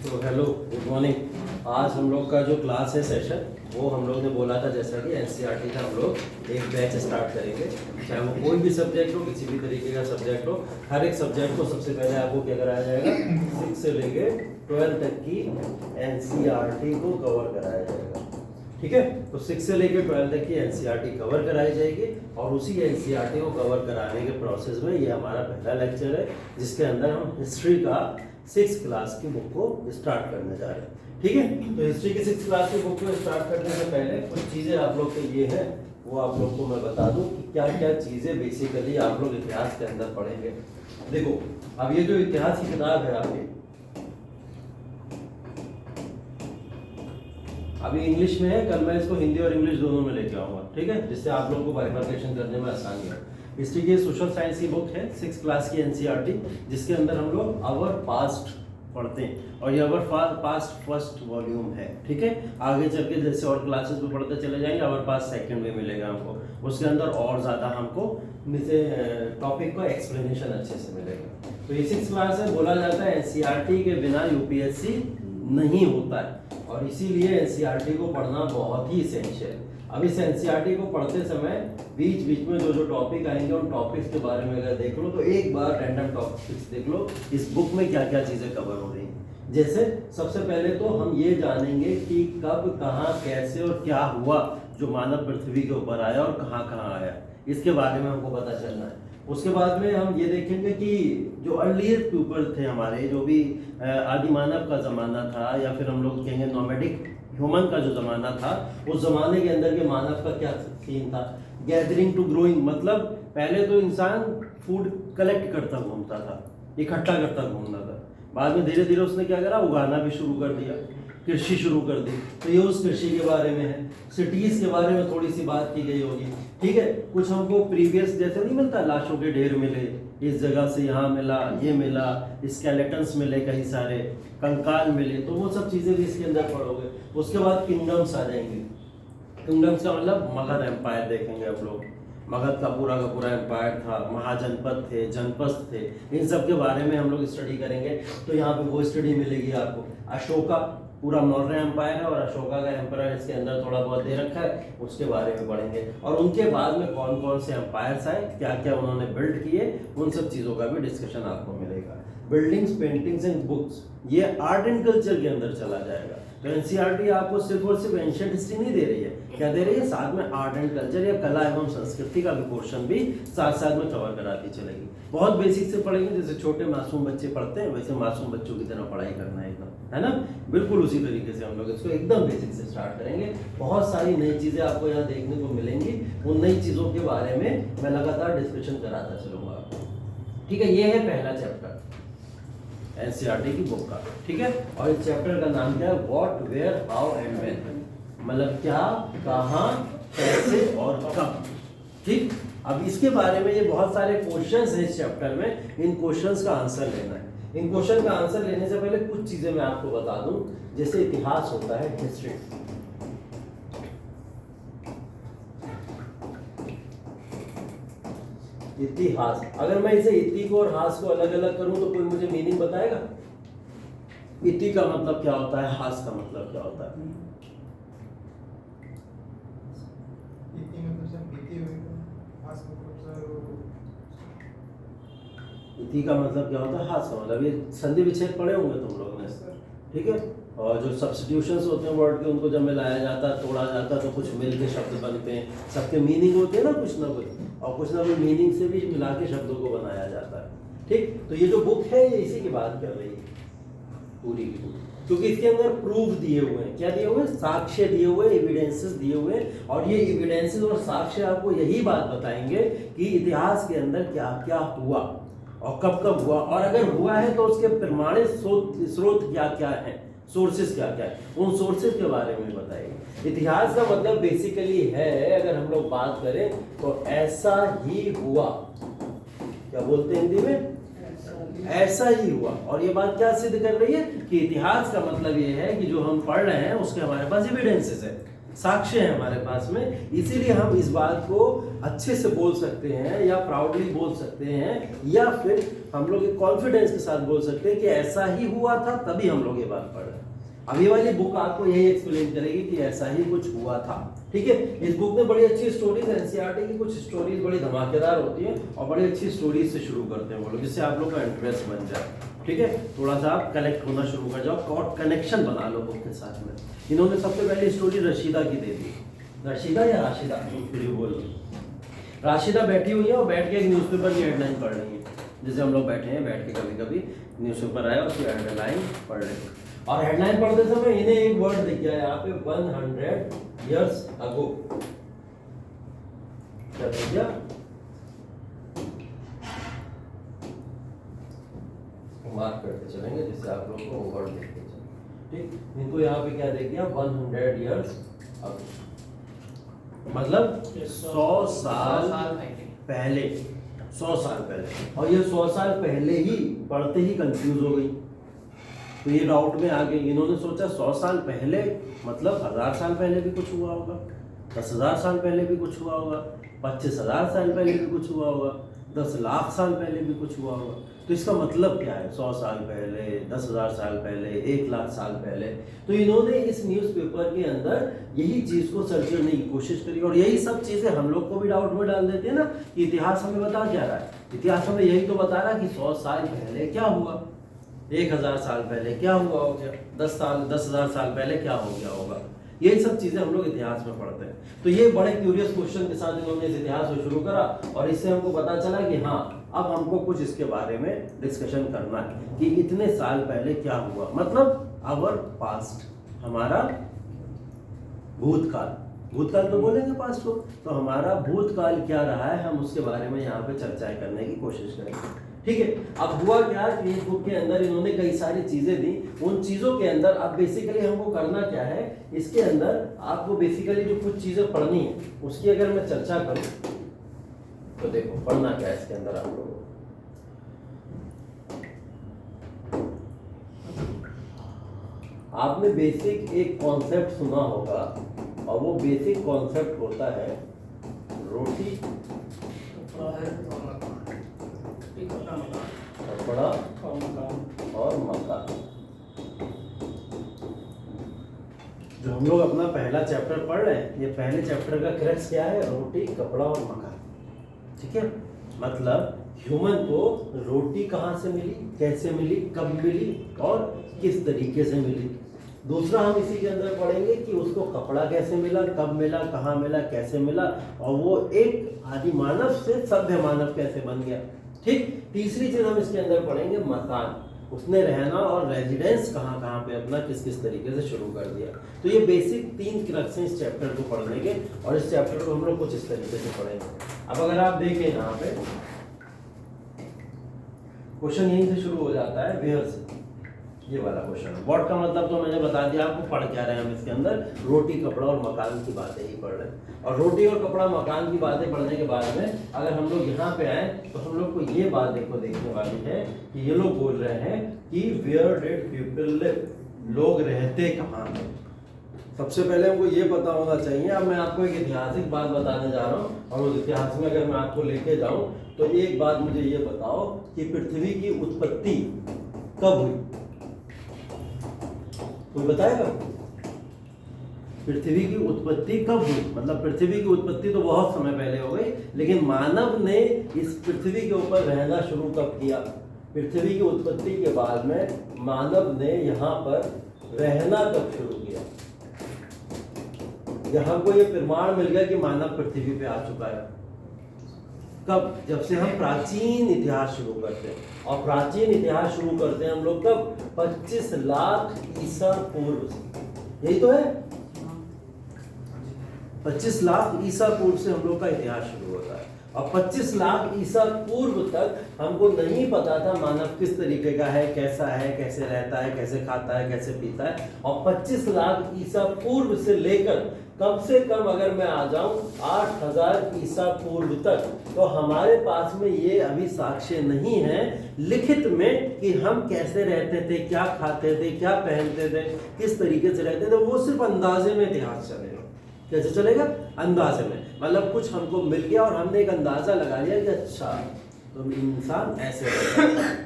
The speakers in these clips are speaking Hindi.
तो हेलो गुड मॉर्निंग। आज हम लोग का जो क्लास है सेशन वो हम लोग ने बोला था जैसा कि एनसीईआरटी का हम लोग एक बैच स्टार्ट करेंगे, चाहे वो कोई भी सब्जेक्ट हो, किसी भी तरीके का सब्जेक्ट हो। हर एक सब्जेक्ट को सबसे पहले आपको क्या कराया जाएगा, 6 से लेके 12 तक की एनसीईआरटी को कवर कराया जाएगा। ठीक है, तो 6 से लेकर 12 तक की एनसीईआरटी कवर कराई जाएगी और उसी एनसीईआरटी को कवर कराने के प्रोसेस में ये हमारा पहला लेक्चर है, जिसके अंदर हम हिस्ट्री का 6 क्लास की बुक को स्टार्ट करने जा रहे हैं। ठीक है, तो हिस्ट्री की 6 क्लास की बुक को स्टार्ट करने से पहले कुछ चीज़ें आप लोग के ये है वो आप लोग को मैं बता दूं कि क्या क्या चीज़ें बेसिकली आप लोग इतिहास के अंदर पढ़ेंगे। देखो, अब ये जो इतिहास की किताब है आपकी, अभी इंग्लिश में है, कल मैं इसको हिंदी और इंग्लिश दोनों में लेके आऊंगा। ठीक है, जिससे आप लोगों को बाइफरकेशन करने में आसानी है। हिस्ट्री की सोशल साइंस की बुक है, 6 क्लास की एनसीईआरटी, जिसके अंदर हम लोग आवर पास्ट पढ़ते हैं और ये आवर पास्ट फर्स्ट वॉल्यूम है। ठीक है, आगे चल के जैसे और क्लासेस में पढ़ते चले जाएंगे, आवर पास्ट सेकंड में मिलेगा हमको, उसके अंदर और ज़्यादा हमको टॉपिक का एक्सप्लेनेशन अच्छे से मिलेगा। तो ये 6 क्लास है, बोला जाता है एनसीईआरटी के बिना यूपीएससी नहीं होता है और इसीलिए एनसीईआरटी को पढ़ना बहुत ही इसेंशियल है। अब इस एनसीईआरटी को पढ़ते समय बीच बीच में जो जो टॉपिक आएंगे उन टॉपिक्स के बारे में अगर देख लो तो एक बार रैंडम टॉपिक्स देख लो इस बुक में क्या क्या चीज़ें कवर हो रही हैं। जैसे सबसे पहले तो हम ये जानेंगे कि कब, कहाँ, कैसे और क्या हुआ जो मानव पृथ्वी के ऊपर आया और कहाँ कहाँ आया, इसके बारे में हमको पता चलना है। उसके बाद में हम ये देखेंगे कि जो अर्लियर पीपल थे हमारे, जो भी आदि मानव का ज़माना था या फिर हम लोग कहेंगे नॉमेडिक ह्यूमन का जो ज़माना था, उस ज़माने के अंदर के मानव का क्या सीन था। गैदरिंग टू ग्रोइंग, मतलब पहले तो इंसान फूड कलेक्ट करता घूमता था, इकट्ठा करता घूमता था। बाद में धीरे धीरे उसने क्या करा, उगाना भी शुरू कर दिया, कृषि शुरू कर दी। तो ये उस कृषि के बारे में है। सिटीज़ के बारे में थोड़ी सी बात की गई होगी। ठीक है, कुछ हमको प्रीवियस जैसे नहीं मिलता, लाशों के ढेर मिले, इस जगह से यहाँ मिला, ये मिला, स्केलेटन्स मिले, कई सारे कंकाल मिले, तो वो सब चीज़ें भी इसके अंदर पढ़ोगे। उसके बाद किंगडम्स आ जाएंगे। किंगडम्स का मतलब मगध एम्पायर देखेंगे हम लोग। मगध का पूरा एम्पायर था, महाजनपद थे, जनपद थे, इन सब के बारे में हम लोग स्टडी करेंगे। तो यहाँ पे वो स्टडी मिलेगी आपको। अशोका पूरा मौर्य एम्पायर है और अशोका का एम्पायर इसके अंदर थोड़ा बहुत दे रखा है, उसके बारे में पढ़ेंगे। और उनके बाद में कौन कौन से एम्पायर्स आए, क्या क्या उन्होंने बिल्ड किए, उन सब चीज़ों का भी डिस्कशन आपको मिलेगा। बिल्डिंग्स, पेंटिंग्स एंड बुक्स, ये आर्ट एंड कल्चर के अंदर चला जाएगा। तो एनसीईआरटी आपको सिर्फ और सिर्फ एंशिएंट हिस्ट्री नहीं दे रही है, क्या दे रही है, साथ में आर्ट एंड कल्चर या कला एवं संस्कृति का भी पोर्शन भी साथ साथ में कवर कराती चलेगी। बहुत बेसिक से पढ़ेंगे, जैसे छोटे मासूम बच्चे पढ़ते हैं वैसे मासूम बच्चों की तरह पढ़ाई करना है एकदम, है ना, बिल्कुल उसी तरीके से हम लोग इसको एकदम बेसिक से स्टार्ट करेंगे। बहुत सारी नई चीज़ें आपको यहाँ देखने को मिलेंगी, उन नई चीज़ों के बारे में मैं लगातार डिस्कशन कराता चलूँगा आपको। ठीक है, ये है पहला चैप्टर एनसीईआरटी की बुक का। ठीक है, और इस चैप्टर का नाम क्या है, what, where, how and when, मतलब क्या, कहाँ, कैसे और कब। ठीक, अब इसके बारे में ये बहुत सारे क्वेश्चंस हैं इस चैप्टर में, इन क्वेश्चंस का आंसर लेना है। इन क्वेश्चन का आंसर लेने से पहले कुछ चीजें मैं आपको बता दूं, जैसे इतिहास होता है, हिस्ट्री। इतिहास, अगर मैं इसे इति को और हास को अलग अलग करूं तो कोई मुझे मीनिंग बताएगा? इति का मतलब क्या होता है, हास का मतलब क्या होता है? इति का मतलब क्या होता है, हास का मतलब, ये संधि विच्छेद पढ़े होंगे तुम लोगों ने। ठीक है, और जो सब्स्टिट्यूशंस होते हैं वर्ड के, उनको जब मिलाया जाता है, तोड़ा जाता है, तो कुछ मिल के शब्द बनते हैं। सबके मीनिंग होते हैं ना कुछ ना कुछ, और कुछ ना कुछ मीनिंग से भी मिला के शब्दों को बनाया जाता है। ठीक, तो ये जो बुक है ये इसी की बात कर रही है पूरी की पूरी, क्योंकि इसके अंदर प्रूफ दिए हुए हैं। क्या दिए हुए हैं? साक्ष्य दिए हुए, एविडेंसेस दिए हुए, और ये एविडेंसेस और साक्ष्य आपको यही बात बताएंगे कि इतिहास के अंदर क्या क्या हुआ और कब कब हुआ, और अगर हुआ है तो उसके प्रमाणित स्रोत क्या क्या है, सोर्सेज क्या क्या है, उन सोर्सेज के बारे में बताएंगे। इतिहास का मतलब बेसिकली है, अगर हम लोग बात करें तो ऐसा ही हुआ, क्या बोलते हैं हिंदी में, ऐसा ही हुआ। और ये बात क्या सिद्ध कर रही है कि इतिहास का मतलब ये है कि जो हम पढ़ रहे हैं उसके हमारे पास एविडेंसेस है, साक्ष्य है हमारे पास में, इसीलिए हम इस बात को अच्छे से बोल सकते हैं या प्राउडली बोल सकते हैं, या फिर हम लोग एक कॉन्फिडेंस के साथ बोल सकते हैं कि ऐसा ही हुआ था, तभी हम लोग ये बात पढ़ रहे हैं। अभी वाली बुक आपको यही एक्सप्लेन करेगी कि ऐसा ही कुछ हुआ था। ठीक है, इस बुक में बड़ी अच्छी स्टोरीज, एनसीईआरटी की कुछ स्टोरीज बड़ी धमाकेदार होती हैं और बड़ी अच्छी स्टोरीज से शुरू करते हैं वो लोग, जिससे आप लोग का इंटरेस्ट बन जाए। ठीक है, थोड़ा सा आप कनेक्ट होना शुरू कर जाओ और कनेक्शन बना लो बुक के साथ में। इन्होंने सबसे पहले स्टोरी रशीदा की दे दी। रशीदा या राशिदा बोल, राशिदा बैठी हुई है और बैठ के एक न्यूज़पेपर की हेडलाइन पढ़ रही है, जैसे हम लोग बैठे हैं, बैठ के कभी कभी न्यूज़पेपर आया उसकी हेडलाइन पढ़ रहे हैं। और हेडलाइन पढ़ते समय इन्हें एक वर्ड दिख गया यहाँ पे, 100 years ago। क्या दिख गया? मार्क करते चलेंगे जिससे आप लोग को वर्ड देखते चले। ठीक, इनको यहाँ पे क्या दिख गया? 100 years ago, मतलब 100 साल पहले। 100 साल पहले, और ये 100 साल पहले ही पढ़ते ही कंफ्यूज हो गई, तो ये डाउट में आ गई। इन्होंने सोचा 100 साल पहले मतलब 1000 साल पहले भी कुछ हुआ होगा, 10,000 साल पहले भी कुछ हुआ होगा, 25,000 साल पहले भी कुछ हुआ होगा, 10 लाख साल पहले भी कुछ हुआ होगा। तो इसका मतलब क्या है? 100 साल पहले, 10,000 साल पहले, 1 लाख साल पहले। तो इन्होंने इस न्यूज़पेपर के अंदर यही चीज़ को सर्च करने की कोशिश करी, और यही सब चीज़ें हम लोग को भी डाउट में डाल देती है ना कि इतिहास हमें बता क्या रहा है। इतिहास हमें यही तो बता रहा है कि 100 साल पहले क्या हुआ, 1000 साल पहले क्या हुआ होगा, 10,000 साल पहले क्या हो गया होगा। यही सब चीजें हम लोग इतिहास में पढ़ते हैं। तो ये बड़े क्यूरियस क्वेश्चन के साथ इन्होंने इस इतिहास को शुरू करा, और इससे हमको पता चला कि हाँ, अब हमको कुछ इसके बारे में डिस्कशन करना है कि इतने साल पहले क्या हुआ, मतलब आवर पास्ट, हमारा भूतकाल। भूतकाल तो बोलेंगे पास्ट को, तो हमारा भूतकाल क्या रहा है, हम उसके बारे में यहाँ पे चर्चाएं करने की कोशिश करेंगे। ठीक है, अब हुआ क्या कि इस बुक के अंदर इन्होंने कई सारी चीजें दी। उन चीजों के अंदर अब बेसिकली हमको करना क्या है, इसके अंदर आपको बेसिकली जो कुछ चीजें पढ़नी है उसकी अगर मैं चर्चा करूं तो देखो पढ़ना क्या है इसके अंदर आप लोगों को। आपने बेसिक एक कॉन्सेप्ट सुना होगा, और वो बेसिक कॉन्सेप्ट होता है रोटी कपड़ा और मकान। जो हम लोग अपना पहला चैप्टर पढ़ रहे हैं, ये पहले चैप्टर का क्रक्स क्या है? रोटी, कपड़ा और मकान। ठीक है, मतलब ह्यूमन को रोटी कहाँ से मिली, कैसे मिली, कब मिली और किस तरीके से मिली। दूसरा हम इसी के अंदर पढ़ेंगे कि उसको कपड़ा कैसे मिला, कब मिला, कहाँ मिला, कैसे मिला, और वो एक आदि मानव से सभ्य मानव कैसे बन गया। ठीक, तीसरी चीज हम इसके अंदर पढ़ेंगे मकान, उसने रहना और रेजिडेंस कहाँ कहाँ पे अपना किस किस तरीके से शुरू कर दिया। तो ये बेसिक 3 क्रक्स इस चैप्टर को पढ़ने के, और इस चैप्टर को हम लोग कुछ इस तरीके से पढ़ेंगे। अब अगर आप देखें यहाँ पे क्वेश्चन यहीं से शुरू हो जाता है, वेयर से, ये वाला क्वेश्चन है। व्हाट का मतलब तो मैंने बता दिया आपको, पढ़ क्या रहे हैं हम इसके अंदर, रोटी, कपड़ा और मकान की बातें ही पढ़ रहे हैं। और रोटी और कपड़ा मकान की बातें पढ़ने के बाद में अगर हम लोग यहाँ पे आए तो हम लोग को ये बात देखने वाली है कि ये लोग बोल रहे हैं कि वेयर डिड पीपल लिव, लोग रहते कहाँ हैं। सबसे पहले हमको ये पता होना चाहिए। अब मैं आपको एक ऐतिहासिक बात बताने जा रहा हूँ, और उस इतिहास में अगर मैं आपको लेके जाऊँ तो एक बात मुझे ये बताओ कि पृथ्वी की उत्पत्ति कब हुई? कोई बताएगा? पृथ्वी की उत्पत्ति कब हुई? मतलब पृथ्वी की उत्पत्ति तो बहुत समय पहले हो गई, लेकिन मानव ने इस पृथ्वी के ऊपर रहना शुरू कब किया? पृथ्वी की उत्पत्ति के बाद में मानव ने यहाँ पर रहना कब शुरू किया? यहाँ को ये प्रमाण मिल गया कि मानव पृथ्वी पे आ चुका है। कब? जब से हम प्राचीन इतिहास शुरू करते हैं, और प्राचीन इतिहास शुरू करते हैं हम लोग कब? 25 लाख ईसा पूर्व से। यही तो है, 25 लाख ईसा पूर्व से हम लोग का इतिहास शुरू होता है। और 25 लाख ईसा पूर्व तक हमको नहीं पता था मानव किस तरीके का है, कैसा है, कैसे रहता है, कैसे खाता है, कैसे पीता है। और 25 लाख ईसा पूर्व से लेकर कम से कम अगर मैं आ जाऊं 8000 ईसा पूर्व तक, तो हमारे पास में ये अभी साक्ष्य नहीं है लिखित में कि हम कैसे रहते थे, क्या खाते थे, क्या पहनते थे, किस तरीके से रहते थे। वो सिर्फ अंदाजे में इतिहास चलेगा। कैसे चलेगा? अंदाजे में, मतलब कुछ हमको मिल गया और हमने एक अंदाजा लगा लिया कि अच्छा तो इंसान ऐसे रहता है,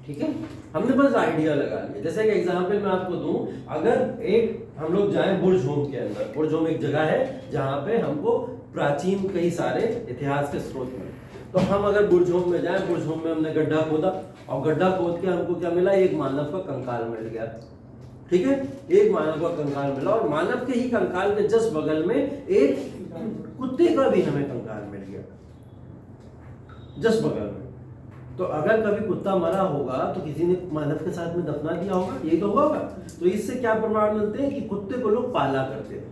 ठीक है, हमने बस आइडिया लगा लिया। जैसे एक एग्जांपल मैं आपको दूं, अगर एक हम लोग जाएं बुर्जहोम के अंदर, बुर्जहोम एक जगह है जहां पे हमको प्राचीन कई सारे इतिहास के स्रोत मिले, तो हम अगर बुर्जहोम में जाएं, बुर्जहोम में हमने गड्ढा खोदा और गड्ढा खोद के हमको क्या मिला? एक मानव का कंकाल मिल गया, ठीक है, एक मानव का कंकाल मिला और मानव के ही कंकाल के जस्ट बगल में एक कुत्ते का भी हमें कंकाल मिल गया, जस्ट बगल में। तो अगर कभी कुत्ता मरा होगा तो किसी ने मानव के साथ में दफना दिया होगा, यही तो होगा। तो इससे क्या प्रमाण मिलते हैं कि कुत्ते को लोग पाला करते थे,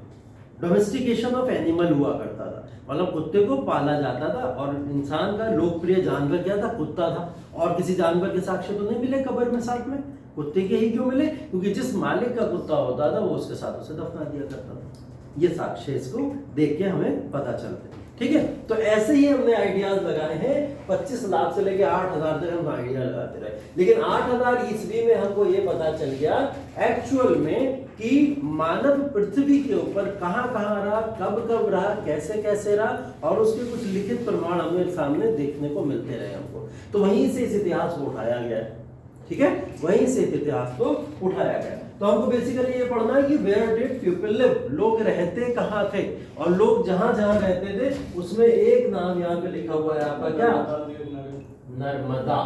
डोमेस्टिकेशन ऑफ एनिमल हुआ करता था, मतलब कुत्ते को पाला जाता था और इंसान का लोकप्रिय जानवर क्या था? कुत्ता था। और किसी जानवर के साक्ष्य तो नहीं मिले कब्र में साथ में, कुत्ते के ही क्यों मिले? क्योंकि जिस मालिक का कुत्ता होता था वो उसके साथ उसे दफना दिया करता था। ये साक्ष्य इसको देख के हमें पता चलते, ठीक है। तो ऐसे ही हमने आइडियाज लगाए हैं, 25 लाख से लेके 8,000 तक हम आइडिया लगाते रहे, लेकिन 8,000 ईस्वी में हमको ये पता चल गया एक्चुअल में कि मानव पृथ्वी के ऊपर कहां कहां रहा, कब कब रहा, कैसे कैसे रहा, और उसके कुछ लिखित प्रमाण हमें सामने देखने को मिलते रहे हमको। तो वहीं से इस इतिहास को उठाया गया है, ठीक है, वहीं से इतिहास को उठाया गया। तो हमको बेसिकली ये पढ़ना है कि वेयर डिड पीपल लिव, लोग रहते कहाँ थे, और लोग जहां जहां रहते थे उसमें एक नाम यहाँ पे लिखा हुआ है आपका, क्या? नर्मदा,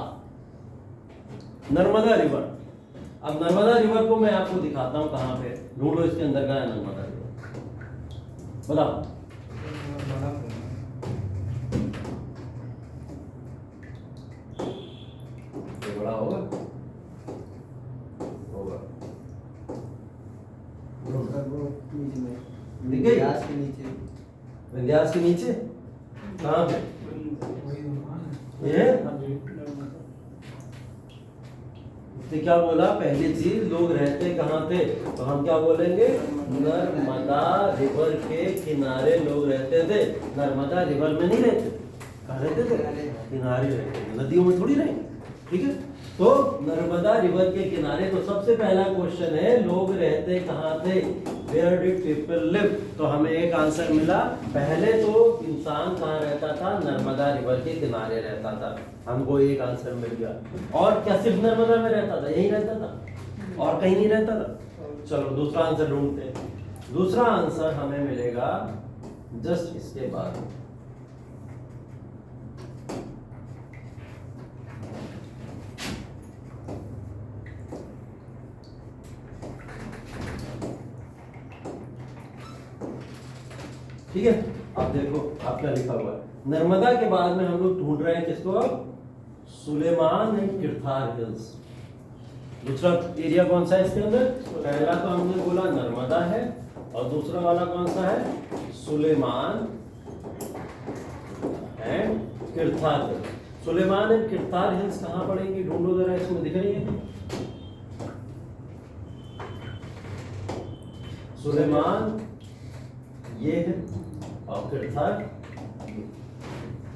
नर्मदा रिवर। अब नर्मदा रिवर को मैं आपको दिखाता हूँ कहाँ पे, ढूंढो इसके अंदर का है नर्मदा रिवर, बताओ। ये बड़ा होगा, विंध्यास के नीचे, विंध्यास के नीचे कहाँ पे? ये तो क्या बोला? पहली चीज, लोग रहते कहाँ थे, तो हम क्या बोलेंगे? नर्मदा रिवर के किनारे लोग रहते थे। नर्मदा रिवर में नहीं रहते, कहाँ रहते थे? किनारे रहते थे, नदियों में थोड़ी रहेंगे, ठीक है। तो नर्मदा रिवर के किनारे, तो सबसे पहला क्वेश्चन है लोग रहते कहाँ थे, वेयर डिड पीपल लिव। तो हमें एक आंसर मिला, पहले तो इंसान कहाँ रहता था? नर्मदा रिवर के किनारे रहता था, हमको एक आंसर मिल गया। और क्या सिर्फ नर्मदा में रहता था? यही रहता था और कहीं नहीं रहता था। चलो दूसरा आंसर ढूंढते हैं। दूसरा आंसर हमें मिलेगा जस्ट इसके बाद, ठीक है। अब देखो आप क्या लिखा हुआ है, नर्मदा के बाद में हम लोग ढूंढ रहे हैं किसको? Sulaiman and Kirthar hills. दूसरा एरिया कौन सा है इसके अंदर? पहला तो हमने बोला नर्मदा है, और दूसरा वाला कौन सा है? Sulaiman and Kirthar hills. Sulaiman and Kirthar hills कहाँ पड़ेंगे? ढूंढो जरा, इसमें दिख रही है सुलेमान, ये है, और किरथार।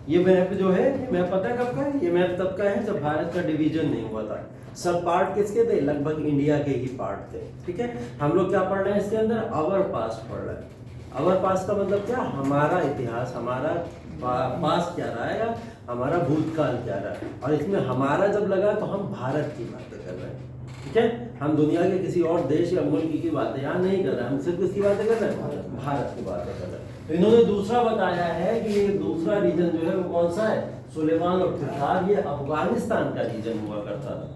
ये मैप जो है, ये मैप पता है कब का है? ये मैप तब का है जब भारत का डिवीजन नहीं हुआ था। सब पार्ट किसके थे? लगभग इंडिया के ही पार्ट थे, ठीक है। हम लोग क्या पढ़ रहे हैं इसके अंदर? आवर पास्ट पढ़ रहे हैं। आवर पास्ट का मतलब क्या? हमारा इतिहास, हमारा पास्ट क्या रहा है, हमारा भूतकाल क्या रहा है। और इसमें हमारा जब लगा तो हम भारत की बातें कर रहे हैं, ठीक है। हम दुनिया के किसी और देश या मुल्क की बातें यहाँ नहीं कर रहे हैं, हम सिर्फ किसकी बातें कर रहे हैं? भारत की बातें कर रहे हैं। तो इन्होंने दूसरा बताया है कि ये दूसरा रीजन जो है वो कौन सा है? सुलेमान और किरथार, ये अफगानिस्तान का रीजन हुआ करता था।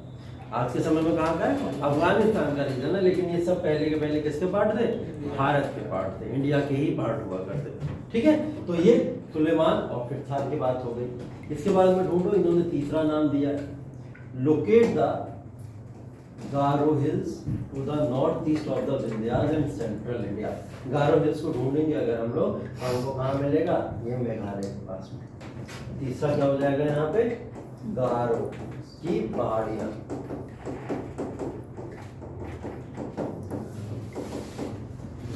आज के समय में कहाँ का है? अफगानिस्तान का रीजन है, लेकिन ये सब पहले के पहले किसके पार्ट थे? भारत के पार्ट थे, इंडिया के ही पार्ट हुआ करते थे, ठीक है। तो ये सुलेमान और किरथार की बात हो गई। इसके बाद में ढूंढो, इन्होंने तीसरा नाम दिया है, locate the Garo Hills to the north east of the Vindhyas and central India. Garo Hills को ढूंढेंगे अगर हम लोग, हमको कहाँ मिलेगा? ये मेघालय के पास में। तीसरा क्या हो जाएगा यहाँ पे? गारो की पहाड़ियां।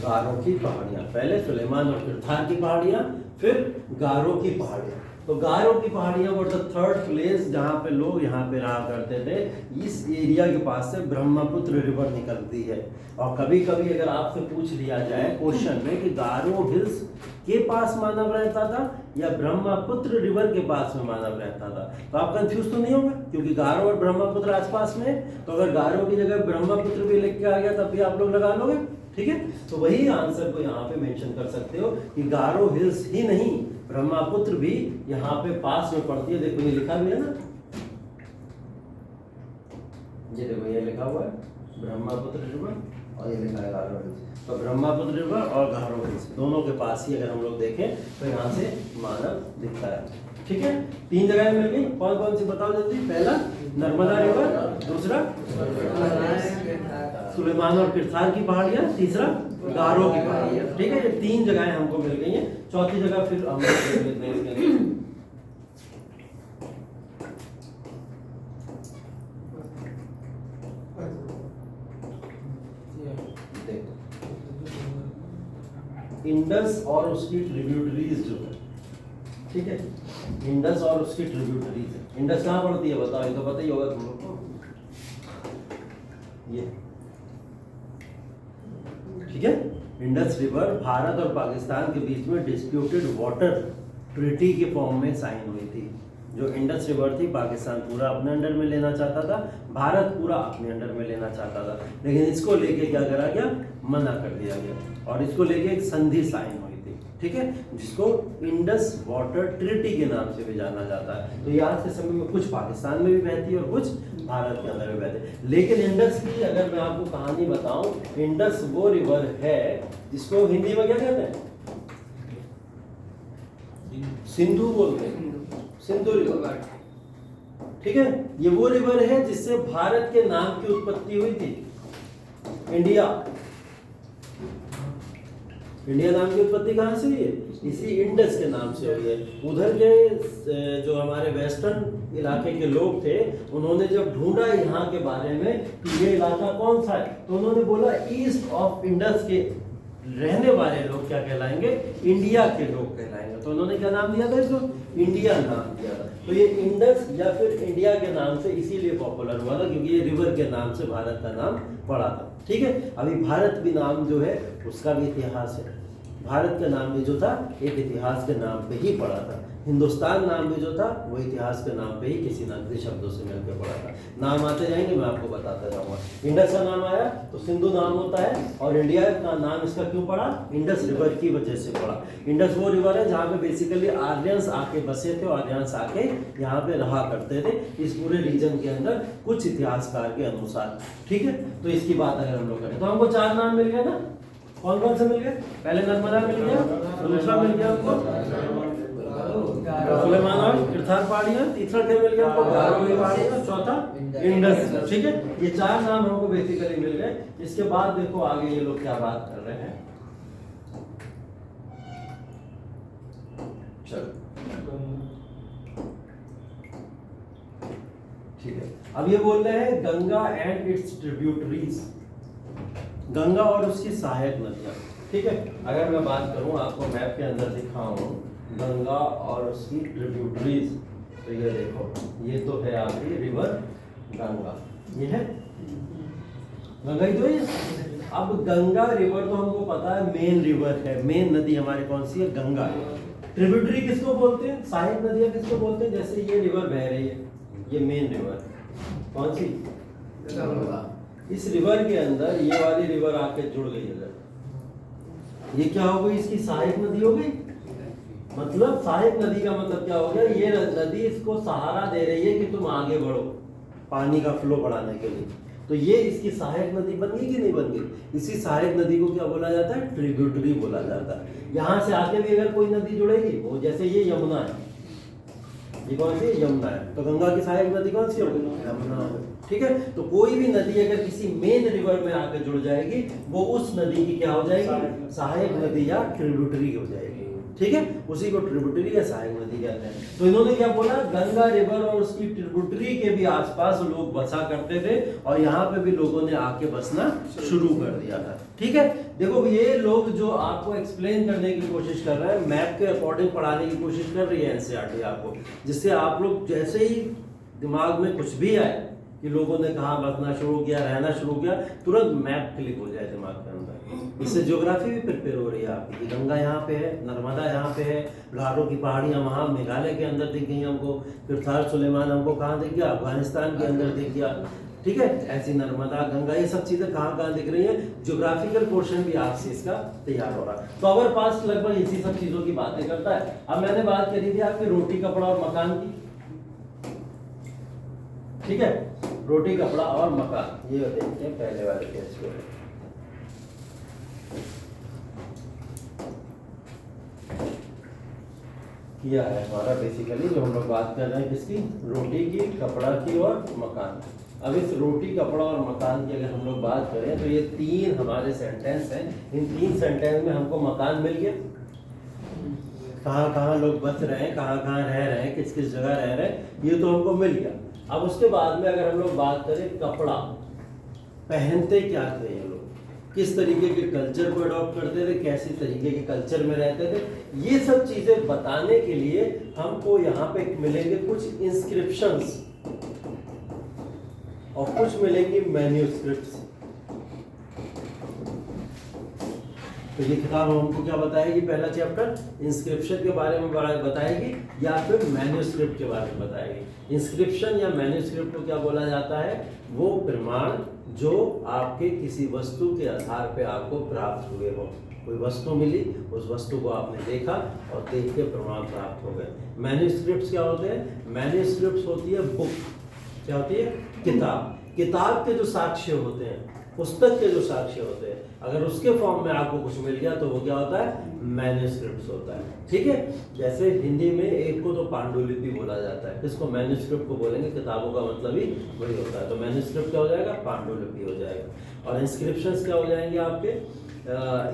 गारो की पहाड़ियां, पहले सुलेमान और किरथार की पहाड़ियां, फिर गारो की पहाड़ियाँ। तो गारो की पहाड़ियाँ वर द थर्ड प्लेस जहाँ पे लोग यहाँ पे रहा करते थे। इस एरिया के पास से ब्रह्मपुत्र रिवर निकलती है। और कभी कभी अगर आपसे पूछ लिया जाए क्वेश्चन में कि गारो हिल्स के पास मानव रहता था या ब्रह्मपुत्र रिवर के पास में मानव रहता था, तो आप कंफ्यूज तो नहीं होंगे, क्योंकि गारो और ब्रह्मपुत्र आसपास में है। तो अगर गारो की जगह ब्रह्मपुत्र भी लिख के आ गया तब भी आप लोग लगा लोगे, ठीक है। तो वही आंसर को यहाँ पे मेंशन कर सकते हो कि गारो हिल्स ही नहीं, ब्रह्मपुत्र भी यहाँ पे पास में पड़ती है। देखो ये लिखा भी है ना, ये देखो ये लिखा हुआ है ब्रह्मपुत्र रिवर और ये लिखा है गारो हिल्स। तो ब्रह्मपुत्र रिवर और गारो हिल्स दोनों के पास ही अगर हम लोग देखें तो यहाँ से मानव दिखता है, ठीक है। 3 जगह मिल गई, कौन कौन सी बताओ जल्दी। पहला नर्मदा रिवर, दूसरा सुलेमान और किरथार की पहाड़ियाँ, तीसरा गारो की पहाड़ियाँ, ठीक है। ये 3 जगहें हमको मिल गई हैं। चौथी जगह फिर हम लोग देख लेते हैं इसके अंदर। इंडस और उसकी ट्रिब्यूटरीज जो है, ठीक है, इंडस और उसकी ट्रिब्यूटरीज है। इंडस कहाँ पड़ती है बताओ, ये तो पता ही होगा तुम लोग को, ये, ठीक है। इंडस रिवर भारत और पाकिस्तान के बीच में डिस्प्यूटेड वाटर ट्रीटी के फॉर्म में साइन हुई थी। जो इंडस रिवर थी पाकिस्तान पूरा अपने अंडर में लेना चाहता था, भारत पूरा अपने अंडर में लेना चाहता था, लेकिन इसको लेके क्या करा गया, मना कर दिया गया और इसको लेके एक संधि साइन हुई थी, ठीक है, जिसको इंडस वाटर ट्रीटी के नाम से भी जाना जाता है। तो ये आज के समय में कुछ पाकिस्तान में भी बहती है और कुछ भारत के अंदर भी बहती है। लेकिन इंडस की अगर मैं आपको कहानी बताऊं, इंडस वो रिवर है जिसको हिंदी में क्या कहते हैं, सिंधु बोलते हैं, सिंधु रिवर, ठीक है। ये वो रिवर है जिससे भारत के नाम की उत्पत्ति हुई थी। इंडिया नाम की उत्पत्ति कहाँ से हुई है, इसी इंडस के नाम से हुई है। उधर के जो हमारे वेस्टर्न इलाके के लोग थे, उन्होंने जब ढूंढा यहाँ के बारे में कि ये इलाका कौन सा है, तो उन्होंने बोला ईस्ट ऑफ इंडस के रहने वाले लोग क्या कहलाएंगे, इंडिया के लोग कहलाएंगे। तो उन्होंने क्या नाम दिया था इसको, इंडिया नाम दिया था। तो ये इंडस या फिर इंडिया के नाम से इसीलिए पॉपुलर हुआ था क्योंकि ये रिवर के नाम से भारत का नाम पड़ा था, ठीक है। अभी भारत भी नाम जो है उसका भी इतिहास है। भारत का नाम भी जो था एक इतिहास के नाम पे ही पड़ा था। हिंदुस्तान नाम भी जो था वो इतिहास के नाम पे ही किसी न किसी शब्दों से मिलकर पड़ा था। नाम आते जाएंगे, मैं आपको बताता जाऊंगा। इंडस का नाम आया तो सिंधु नाम होता है, और इंडिया का नाम इसका क्यों पड़ा, इंडस रिवर की वजह से पड़ा। इंडस वो रिवर है जहाँ पे बेसिकली आर्यंस आके बसे थे और आर्यंस आके यहाँ पे रहा करते थे इस पूरे रीजन के अंदर, कुछ इतिहासकार के अनुसार, ठीक है। तो इसकी बात अगर हम लोग करें तो हमको 4 नाम मिल गए ना, कौन कौन से मिल गए, पहले नर्मदा मिल गया, दूसरा मिल गया आपको सुलेमान और किरथार पहाड़ियाँ, तीसरा क्या मिल गया आपको, गारो की पहाड़ियाँ, चौथा इंडस, ठीक है। ये 4 नाम हमको बेसिकली मिल गए। इसके बाद देखो आगे ये लोग क्या बात कर रहे हैं, चलो ठीक है। अब ये बोल रहे हैं Ganga and it's tributaries, Ganga और उसकी सहायक नदियाँ, ठीक है। अगर मैं बात करूं आपको मैप के अंदर दिखाऊं गंगा और उसकी ट्रिब्यूटरीज, तो ये देखो ये तो है आपकी रिवर गंगा, ये है गंगा ही तो है। अब गंगा रिवर तो हमको पता है मेन रिवर है, मेन नदी हमारी कौन सी है, गंगा है। ट्रिब्यूटरी किसको बोलते हैं, सहायक नदियाँ किसको बोलते हैं, जैसे ये रिवर बह रही है, ये मेन रिवर कौन सी, गंगा। इस रिवर के अंदर ये वाली रिवर आके जुड़ गई, अगर ये क्या हो गई, इसकी सहायक नदी हो गई। मतलब सहायक नदी का मतलब क्या हो गया, ये नदी इसको सहारा दे रही है कि तुम आगे बढ़ो पानी का फ्लो बढ़ाने के लिए। तो ये इसकी सहायक नदी बन गई कि नहीं बन गई। इसी सहायक नदी को क्या बोला जाता है, ट्रिब्यूटरी बोला जाता है। यहाँ से आके भी अगर कोई नदी जुड़ेगी, वो जैसे ये यमुना है, ये कौन सी यमुना है, तो गंगा की सहायक नदी कौन सी होगी, यमुना होगी, ठीक है। तो कोई भी नदी अगर किसी मेन रिवर में आकर जुड़ जाएगी, वो उस नदी की क्या हो जाएगी, सहायक नदी या ट्रिब्यूटरी हो जाएगी, ठीक है, उसी को ट्रिब्यूटरी या सहायक नदी कहते हैं। तो इन्होंने क्या बोला, गंगा रिवर और उसकी ट्रिब्यूटरी के भी आसपास लोग बसा करते थे और यहाँ पे भी लोगों ने आके बसना शुरू कर दिया था। ठीक है, देखो ये लोग जो आपको एक्सप्लेन करने की कोशिश कर रहे हैं, मैप के अकॉर्डिंग पढ़ाने की कोशिश कर रही है एनसीईआरटी आपको, जिससे आप लोग जैसे ही दिमाग में कुछ भी आए कि लोगों ने कहाँ बसना शुरू किया, रहना शुरू किया, तुरंत मैप क्लिक हो जाए दिमाग के अंदर। इससे ज्योग्राफी भी प्रिपेयर हो रही है आपकी कि गंगा यहाँ पे है, नर्मदा यहाँ पे है, लाहौर की पहाड़ियाँ वहाँ मेघालय के अंदर दिख गई हमको, फिर थार सुलेमान हमको कहाँ दिख गया, अफगानिस्तान के अंदर दिख गया। ठीक है, ऐसी नर्मदा, गंगा, ये सब चीजें कहाँ कहाँ दिख रही हैं। ज्योग्राफिकल पोर्शन भी आपसे इसका तैयार हो रहा है। तो अवर पास लगभग इसी सब चीजों की बातें करता है। अब मैंने बात करी थी आपकी रोटी कपड़ा और मकान की, ठीक है, रोटी कपड़ा और मकान, ये देखते हैं पहले वाले केस को। किया है हमारा बेसिकली जो हम लोग बात कर रहे हैं किसकी, रोटी की, कपड़ा की और मकान। अब इस रोटी कपड़ा और मकान की अगर हम लोग बात करें तो ये तीन हमारे सेंटेंस हैं। इन तीन सेंटेंस में हमको मकान मिल गया, कहाँ कहाँ लोग बस रहे हैं, कहाँ कहाँ रह रहे हैं, किस किस जगह रह रहे हैं, ये तो हमको मिल गया। अब उसके बाद में अगर हम लोग बात करें कपड़ा, पहनते क्या थे ये लोग, किस तरीके के कल्चर को अडॉप्ट करते थे, कैसे तरीके के कल्चर में रहते थे, ये सब चीजें बताने के लिए हमको यहाँ पे मिलेंगे कुछ इंस्क्रिप्शंस और कुछ मिलेंगी मैन्युस्क्रिप्ट्स। तो ये किताब हमको क्या बताएगी, पहला चैप्टर इंस्क्रिप्शन के बारे में बताएगी या फिर मैन्युस्क्रिप्ट के बारे में बताएगी। इंस्क्रिप्शन या मैन्युस्क्रिप्ट को क्या बोला जाता है, वो प्रमाण जो आपके किसी वस्तु के आधार पे आपको प्राप्त हुए हो। कोई वस्तु मिली, उस वस्तु को आपने देखा और देख के प्रमाण प्राप्त हो गए। मैन्युस्क्रिप्ट्स क्या होते हैं, मैन्युस्क्रिप्ट्स होती है बुक, क्या होती है, किताब। किताब के जो साक्ष्य होते हैं, पुस्तक के जो साक्ष्य होते हैं, अगर उसके फॉर्म में आपको कुछ मिल गया तो वो क्या होता है, मैन्युस्क्रिप्ट होता है। ठीक है, जैसे हिंदी में एक को तो पांडुलिपि बोला जाता है, इसको मैन्युस्क्रिप्ट को बोलेंगे, किताबों का मतलब ही वही होता है। तो मैन्युस्क्रिप्ट क्या हो जाएगा, पांडुलिपि हो जाएगा। और इंस्क्रिप्शंस क्या हो जाएंगे आपके,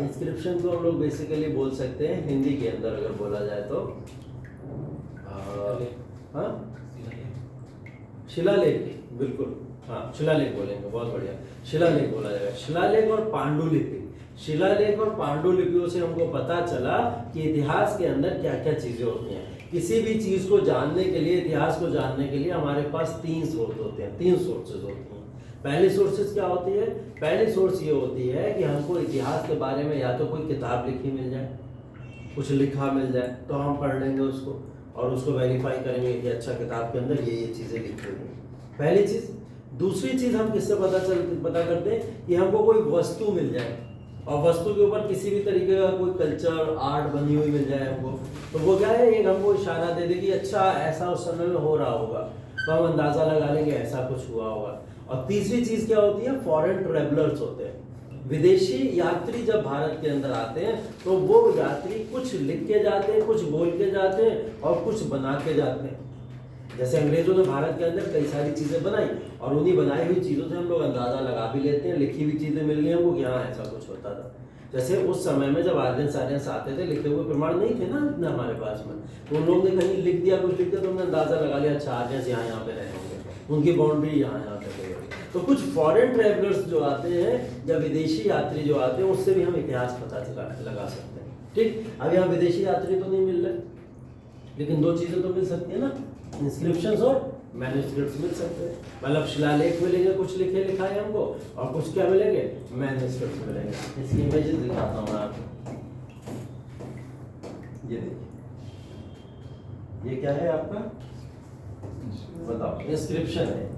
इंस्क्रिप्शन को हम लोग बेसिकली बोल सकते हैं हिंदी के अंदर अगर बोला जाए तो शिलालेख, बिल्कुल, हाँ शिलालेख बोलेंगे, बहुत बढ़िया, शिलालेख बोला जाएगा। शिलालेख और पांडुलिपि, शिलालेख और पांडुलिपियों से हमको पता चला कि इतिहास के अंदर क्या क्या चीजें होती हैं। किसी भी चीज को जानने के लिए, इतिहास को जानने के लिए हमारे पास तीन स्रोत होते हैं, तीन सोर्सेज होती हैं। पहली सोर्सेज क्या होती है, पहली सोर्स ये होती है कि हमको इतिहास के बारे में या तो कोई किताब लिखी मिल जाए, कुछ लिखा मिल जाए तो हम पढ़ लेंगे उसको और उसको वेरीफाई करेंगे कि अच्छा किताब के अंदर ये चीजें लिखी हुई हैं, पहली चीज। दूसरी चीज हम किससे पता करते हैं कि हमको कोई वस्तु मिल जाए और वस्तु के ऊपर किसी भी तरीके का कोई कल्चर, आर्ट बनी हुई मिल जाए हमको, तो वो क्या है, एक हमको इशारा दे दे कि अच्छा ऐसा उस समय में हो रहा होगा, तो हम अंदाजा लगा लेंगे ऐसा कुछ हुआ होगा। और तीसरी चीज क्या होती है, फॉरेन ट्रेवलर्स होते हैं, विदेशी यात्री जब भारत के अंदर आते हैं तो वो यात्री कुछ लिख के जाते हैं, कुछ बोल के जाते हैं और कुछ बना के जाते हैं। जैसे अंग्रेजों ने भारत के अंदर कई सारी चीजें बनाई और उन्हीं बनाई हुई चीजों से हम लोग अंदाजा लगा भी लेते हैं, लिखी हुई चीजें मिल गई हमको कि हाँ ऐसा कुछ होता था। जैसे उस समय में जब आर्यन सार्यंस आते थे, लिखे हुए प्रमाण नहीं थे ना इतना हमारे पास में, तो उन लोगों ने कहीं लिख दिया, कुछ लिख दिया, तो हमने अंदाजा लगा लिया अच्छा आर्यन यहाँ पे रहे होंगे, उनकी बाउंड्री यहाँ तक है। तो कुछ फॉरेन ट्रैवलर्स जो आते हैं या विदेशी यात्री जो आते हैं, उससे भी हम इतिहास पता लगा सकते हैं। ठीक, अब यहाँ विदेशी यात्री तो नहीं मिल रहे, लेकिन दो चीजें तो मिल सकती है ना, इंस्क्रिप्शंस और मैन्युस्क्रिप्ट्स मिल सकते हैं। मतलब शिलालेख मिलेंगे, कुछ लिखे लिखाए हमको, और कुछ क्या मिलेंगे, मैन्युस्क्रिप्ट्स मिलेंगे। इसकी इमेजेस दिखाता हूँ मैं आपको, ये देखिए, ये क्या है आपका, बताओ, इंस्क्रिप्शन है।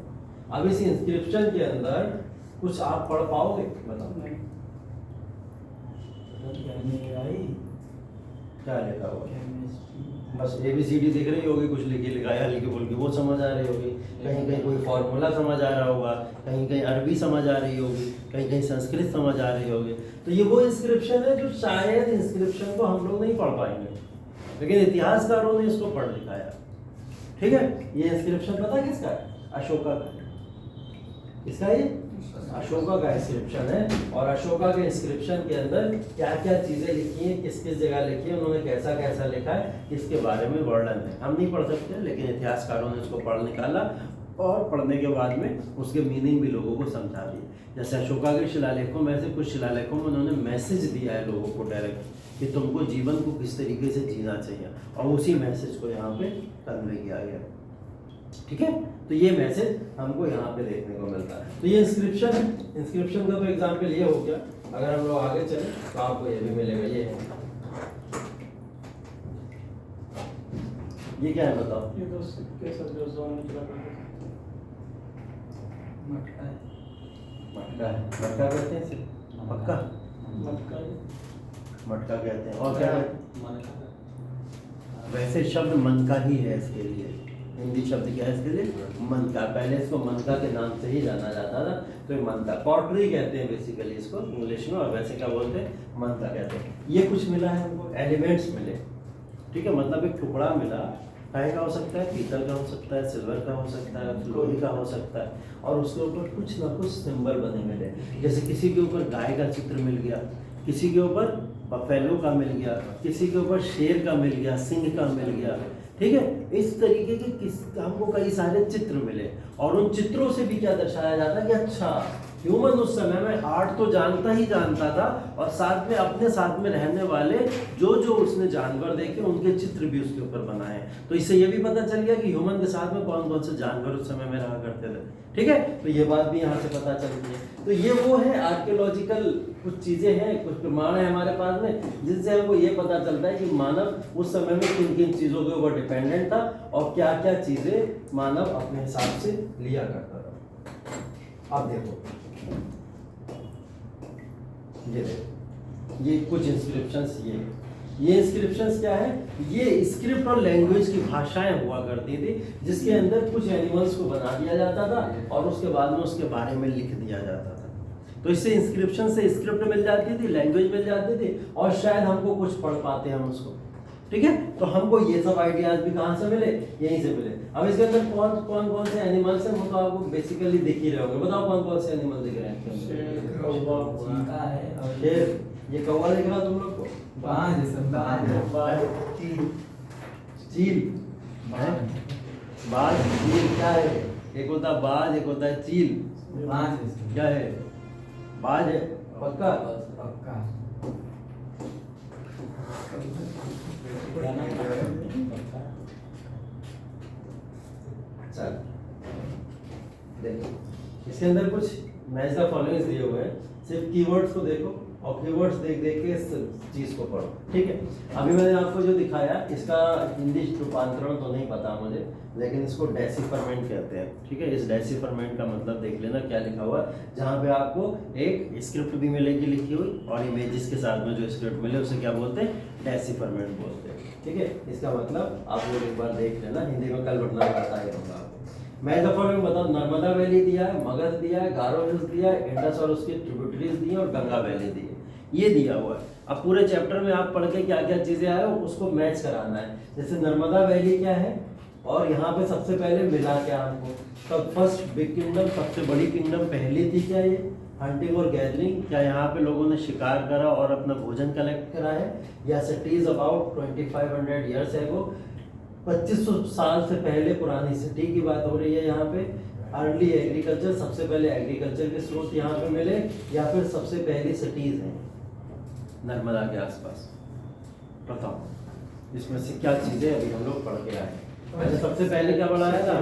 अब इस इंस्क्रिप्शन के अंदर कुछ आप पढ़ पाओगे, बताओ क्या लिखा हुआ, बस ABCD दिख रही होगी, कुछ लिखी लिखाया हल्की फुल्की वो समझ आ रही होगी, कहीं कहीं कोई फॉर्मूला समझ आ रहा होगा, कहीं कहीं अरबी समझ आ रही होगी, कहीं कहीं संस्कृत समझ आ रही होगी। तो ये वो इंस्क्रिप्शन है जो शायद इंस्क्रिप्शन को हम लोग नहीं पढ़ पाएंगे, लेकिन इतिहासकारों ने इसको पढ़ लिखाया। ठीक है, ये इंस्क्रिप्शन पता है किसका है, अशोका का, इसका ये अशोका का इंस्क्रिप्शन है, और अशोका के इंस्क्रिप्शन के अंदर क्या क्या चीजें लिखी हैं, किस किस जगह लिखी है, उन्होंने कैसा कैसा लिखा है, इसके बारे में वर्णन है। हम नहीं पढ़ सकते, लेकिन इतिहासकारों ने इसको पढ़ निकाला और पढ़ने के बाद में उसके मीनिंग भी लोगों को समझा दी। जैसे अशोका के शिलालेखों में से कुछ शिलालेखों में उन्होंने मैसेज दिया है लोगों को डायरेक्ट कि तुमको जीवन को किस तरीके से जीना चाहिए, और उसी मैसेज को यहाँ पे कन्वे किया गया। ठीक है, तो ये मैसेज हमको यहाँ पे देखने को मिलता है। तो ये इंस्क्रिप्शन है, इंस्क्रिप्शन का तो एग्जाम्पल ये हो गया। अगर हम लोग आगे चले तो आपको ये भी मिलेगा। ये है, ये क्या है बताओ? ये तो सिक्के सब जो जोन में चला करते थे। मटका है। मटका है, मटका कहते हैं इसे? पक्का मटका है। मटका कहते हैं। और क्या है? मनका। वैसे शब्द मन का ही है इसके लिए, हिंदी शब्द क्या है इसके लिए? मन का। पहले इसको मनका के नाम से ही जाना जाता था, तो ये मनका, पॉटरी कहते हैं बेसिकली इसको इंग्लिश में, और वैसे क्या बोलते हैं? मनका कहते हैं। ये कुछ मिला है हमको, एलिमेंट्स मिले। ठीक है, मतलब एक टुकड़ा मिला, काहे का हो सकता है? पीतल का हो सकता है, सिल्वर का हो सकता है, लोहे का हो सकता है, और उसके ऊपर कुछ ना कुछ सिंबल बने मिले। जैसे किसी के ऊपर गाय का चित्र मिल गया, किसी के ऊपर बफेलो का मिल गया, किसी के ऊपर शेर का मिल गया, सिंह का मिल गया। ठीक है, इस तरीके के हमको कई सारे चित्र मिले, और उन चित्रों से भी क्या दर्शाया जाता है कि अच्छा, ह्यूमन उस समय में आर्ट तो जानता ही जानता था, और साथ में अपने साथ में रहने वाले जो जो उसने जानवर देखे उनके चित्र भी उसके ऊपर बनाए। तो इससे ये भी पता चल गया कि ह्यूमन के साथ में कौन कौन से जानवर उस समय में रहा करते थे। ठीक है, तो ये बात भी यहाँ से पता चलती है। तो ये वो है आर्कियोलॉजिकल कुछ चीज़ें हैं, कुछ प्रमाण है हमारे पास में, जिनसे हमको ये पता चलता है कि मानव उस समय में किन किन चीज़ों के ऊपर डिपेंडेंट था, और क्या क्या चीज़ें मानव अपने हिसाब से लिया करता था। आप देखो, ये देखो, ये कुछ इंस्क्रिप्शंस, ये इंस्क्रिप्शंस क्या है? ये स्क्रिप्ट और लैंग्वेज की भाषाएं हुआ करती थी, जिसके अंदर कुछ एनिमल्स को बना दिया जाता था और उसके बाद में उसके बारे में लिख दिया जाता था। तो इससे इंस्क्रिप्शन से स्क्रिप्ट मिल जाती थी, लैंग्वेज मिल जाती थी, और शायद हमको कुछ पढ़ पाते हम उसको। ठीक है, तो हमको ये सब आइडियाज भी कहाँ से मिले? यहीं से मिले। अब इसके अंदर कौन कौन से एनिमल्स हैं वो तो आपको बेसिकली दिख ही रहे होंगे। बताओ कौन कौन से एनिमल दिख रहे हैं? शेर, कौवा, चीता है और शेर, ये कौवा दिख रहा तुम लोग को? बाज है सब। बाज, चील, बाज, चील क्या है? एक होता है बाज, एक होता है चील। बाज है सब। क्या है? बाज है, पक्का? पक्का। चल देखो, इसके अंदर कुछ मैच द फॉलोइंग्स दिए हुए हैं, सिर्फ कीवर्ड्स को देखो और कीवर्ड्स देख देख के इस चीज़ को पढ़ो। ठीक है, अभी मैंने आपको जो दिखाया इसका हिंदी रूपांतरण तो नहीं पता मुझे, लेकिन इसको डेसिफरमेंट कहते हैं। ठीक है, इस डेसिफरमेंट का मतलब देख लेना क्या लिखा हुआ है, जहाँ पे आपको एक स्क्रिप्ट भी मिलेगी लिखी हुई, और इमेजेस के साथ में जो स्क्रिप्ट मिले उसे क्या बोलते हैं? डेसिफरमेंट बोलते हैं। ठीक है, इसका मतलब आप लोग एक बार देख लेना, हिंदी में कल पढ़ना बता ही दूंगा आपको। मैं दफा में बताऊँ, नर्मदा वैली दिया है, मगध दिया है, गारो हिल्स दिया है, इंडस और उसकी ट्रिब्यूटरीज दी है, और गंगा वैली दी है, ये दिया हुआ है। अब पूरे चैप्टर में आप पढ़ के क्या क्या चीजें आए हो उसको मैच कराना है। जैसे नर्मदा वैली क्या है, और यहाँ पे सबसे पहले मिला क्या हमको, तब फर्स्ट बिग किंगडम, सबसे बड़ी किंगडम पहली थी क्या? ये हंटिंग और गैदरिंग, क्या यहाँ पे लोगों ने शिकार करा और अपना भोजन कलेक्ट करा है? या सिटीज अबाउट 2500 ईयर्स एगो, 2500 साल से पहले पुरानी सिटी की बात हो रही है यहाँ पे। अर्ली एग्रीकल्चर, सबसे पहले एग्रीकल्चर के स्रोत यहाँ पे मिले, या फिर सबसे पहली सिटीज हैं नर्मदा के आसपास? बताओ, इसमें से क्या चीजें अभी हम लोग पढ़ के आए? पहले सबसे पहले क्या बढ़ाया था?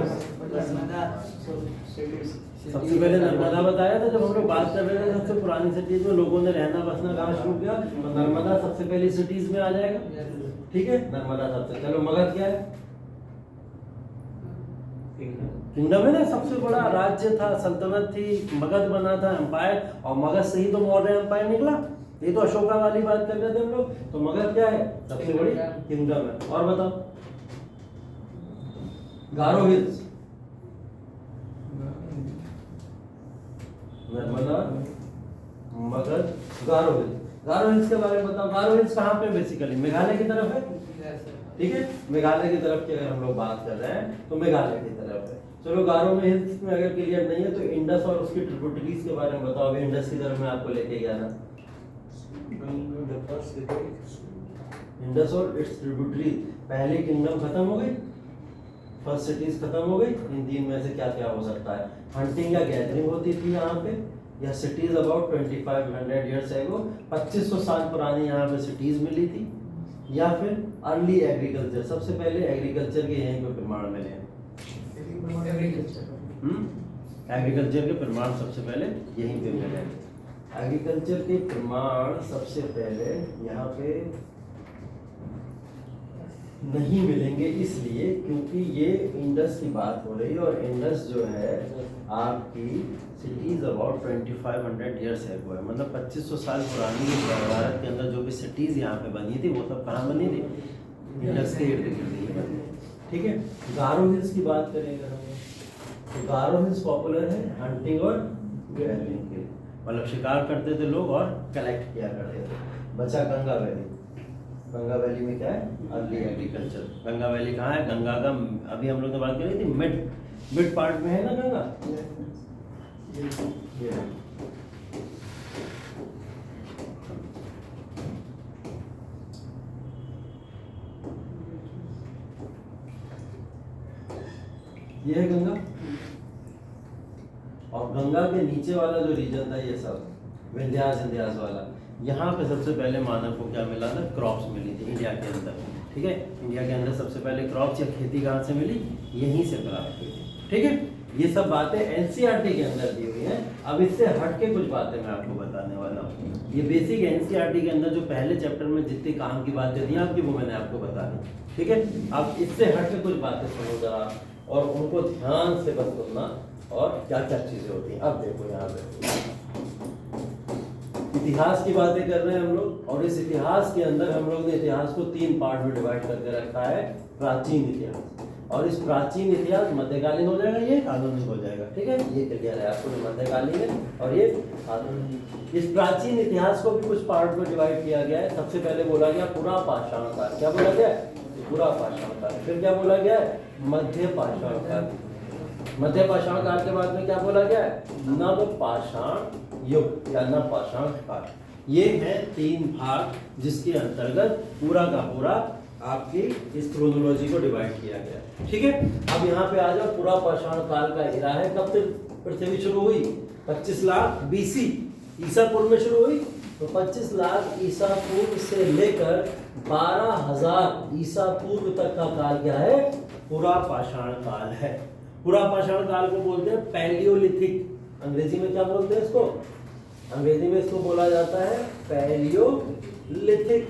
सबसे पहले नर्मदा बताया था। जब हम लोग बात कर रहे थे सबसे पुरानी सिटीज में लोगों ने रहना बसना कहाँ शुरू किया, तो नर्मदा सबसे पहली सिटीज में आ जाएगा। ठीक है, नर्मदा सबसे। चलो, मगध क्या है? किंगडम है ना, सबसे बड़ा राज्य था, सल्तनत थी, मगध बना था, एम्पायर, और मगध से ही तो मौर्य एम्पायर निकला। ये तो अशोका वाली बात कर रहे थे हम लोग। तो मगध क्या है? सबसे बड़ी किंगडम है। और बताओ, गारो हिल्स, नर्मदा, मगध, गारो हिल्स, गारो हिल्स के बारे में बताओ। गारो हिल्स कहाँ पे बेसिकली? मेघालय की तरफ है, ठीक है। मेघालय की तरफ की अगर हम लोग बात कर रहे हैं तो मेघालय की तरफ है। चलो गारो में हिल्स में अगर क्लियर नहीं है तो इंडस और उसकी ट्रिब्यूटरीज के बारे में बताओ। अभी इंडस की तरफ मैं आपको लेके गया था। इंडस और इट्स ट्रिब्यूटरीज, पहली किंगडम खत्म हो गई, फर्स्ट सिटीज खत्म हो गई। इन तीन में से क्या क्या हो सकता है? हंटिंग या गैदरिंग होती थी यहाँ पे, या सिटीज अबाउट 2500 ईयर्स एगो, 2500 साल पुरानी यहाँ पे सिटीज मिली थी, या फिर अर्ली एग्रीकल्चर, सबसे पहले एग्रीकल्चर के यहीं पे प्रमाण मिले हैं। एग्रीकल्चर के प्रमाण सबसे पहले यहीं पे मिले हैं। एग्रीकल्चर के प्रमाण सबसे पहले यहाँ पे नहीं मिलेंगे, इसलिए क्योंकि ये इंडस की बात हो रही है और इंडस जो है आपकी सिटीज अबाउट 2500 ईयर्स है, मतलब 2500 साल पुरानी भारत के अंदर जो भी सिटीज यहाँ पे बनी थी वो सब कहाँ बनी थी? इंडस के इर्द गिर्द ही बनी, ठीक है। गारो हिल्स की बात करेंगे हम, तो गारो हिल्स पॉपुलर है हंटिंग और गैदरिंग के लिए, मतलब शिकार करते थे लोग और कलेक्ट किया करते थे। बचा गंगा वैली। गंगा वैली में क्या है? Early agriculture. गंगा वैली कहाँ है? गंगा का अभी हम लोग ने बात करी थी मिड पार्ट में है ना गंगा, ये है गंगा। और गंगा के नीचे वाला जो रीजन था ये सब विंध्यास वाला, यहाँ पे सबसे पहले मानव को क्या मिला था? क्रॉप्स मिली थी इंडिया के अंदर, ठीक है। इंडिया के अंदर सबसे पहले क्रॉप्स या खेती कहाँ से मिली? यहीं से प्राप्त हुई थी, ठीक है। ये सब बातें एनसीईआरटी के अंदर दी हुई हैं। अब इससे हट के कुछ बातें मैं आपको बताने वाला हूँ। ये बेसिक एनसीईआरटी के अंदर जो पहले चैप्टर में जितनी काम की बातें थी आपकी वो मैंने आपको बता दी, ठीक है। अब इससे हट के कुछ बातें सुनो जरा और उनको ध्यान से बस सुनना और क्या क्या चीजें होती हैं। अब देखो यहाँ पे इतिहास की बातें कर रहे हैं हम लोग, और इस इतिहास के अंदर हम लोग ने इतिहास को 3 पार्ट में डिवाइड करके रखा है। प्राचीन इतिहास, और इस प्राचीन इतिहास मध्यकालीन हो जाएगा, ये आधुनिक हो जाएगा, ठीक है। ये क्लियर है आपको, मध्यकालीन है और ये आधुनिक। इस प्राचीन इतिहास को भी कुछ पार्ट में डिवाइड किया गया है। सबसे पहले बोला गया पुरा पाषाण काल। क्या बोला गया? पुरा पाषाण काल। फिर क्या बोला गया है? मध्य पाषाण काल। मध्य पाषाण काल के बाद में क्या बोला गया है? नव पाषाण युग या नव पाषाण काल। ये है 3 भाग जिसके अंतर्गत पूरा का पूरा आपकी इस क्रोनोलॉजी को डिवाइड किया गया, ठीक है। अब यहाँ पे आ जाओ, पूरा पाषाण काल का एरा है। कब से पृथ्वी शुरू हुई? 25 लाख बीसी ईसा पूर्व में शुरू हुई। तो 25 लाख ईसा पूर्व से लेकर 12,000 ईसा पूर्व तक का काल क्या है? पूरा पाषाण काल है। पूरा पाषाण काल को बोलते हैं पैलियोलिथिक। अंग्रेजी में क्या बोलते हैं इसको? अंग्रेजी में इसको बोला जाता है पैलियोलिथिक,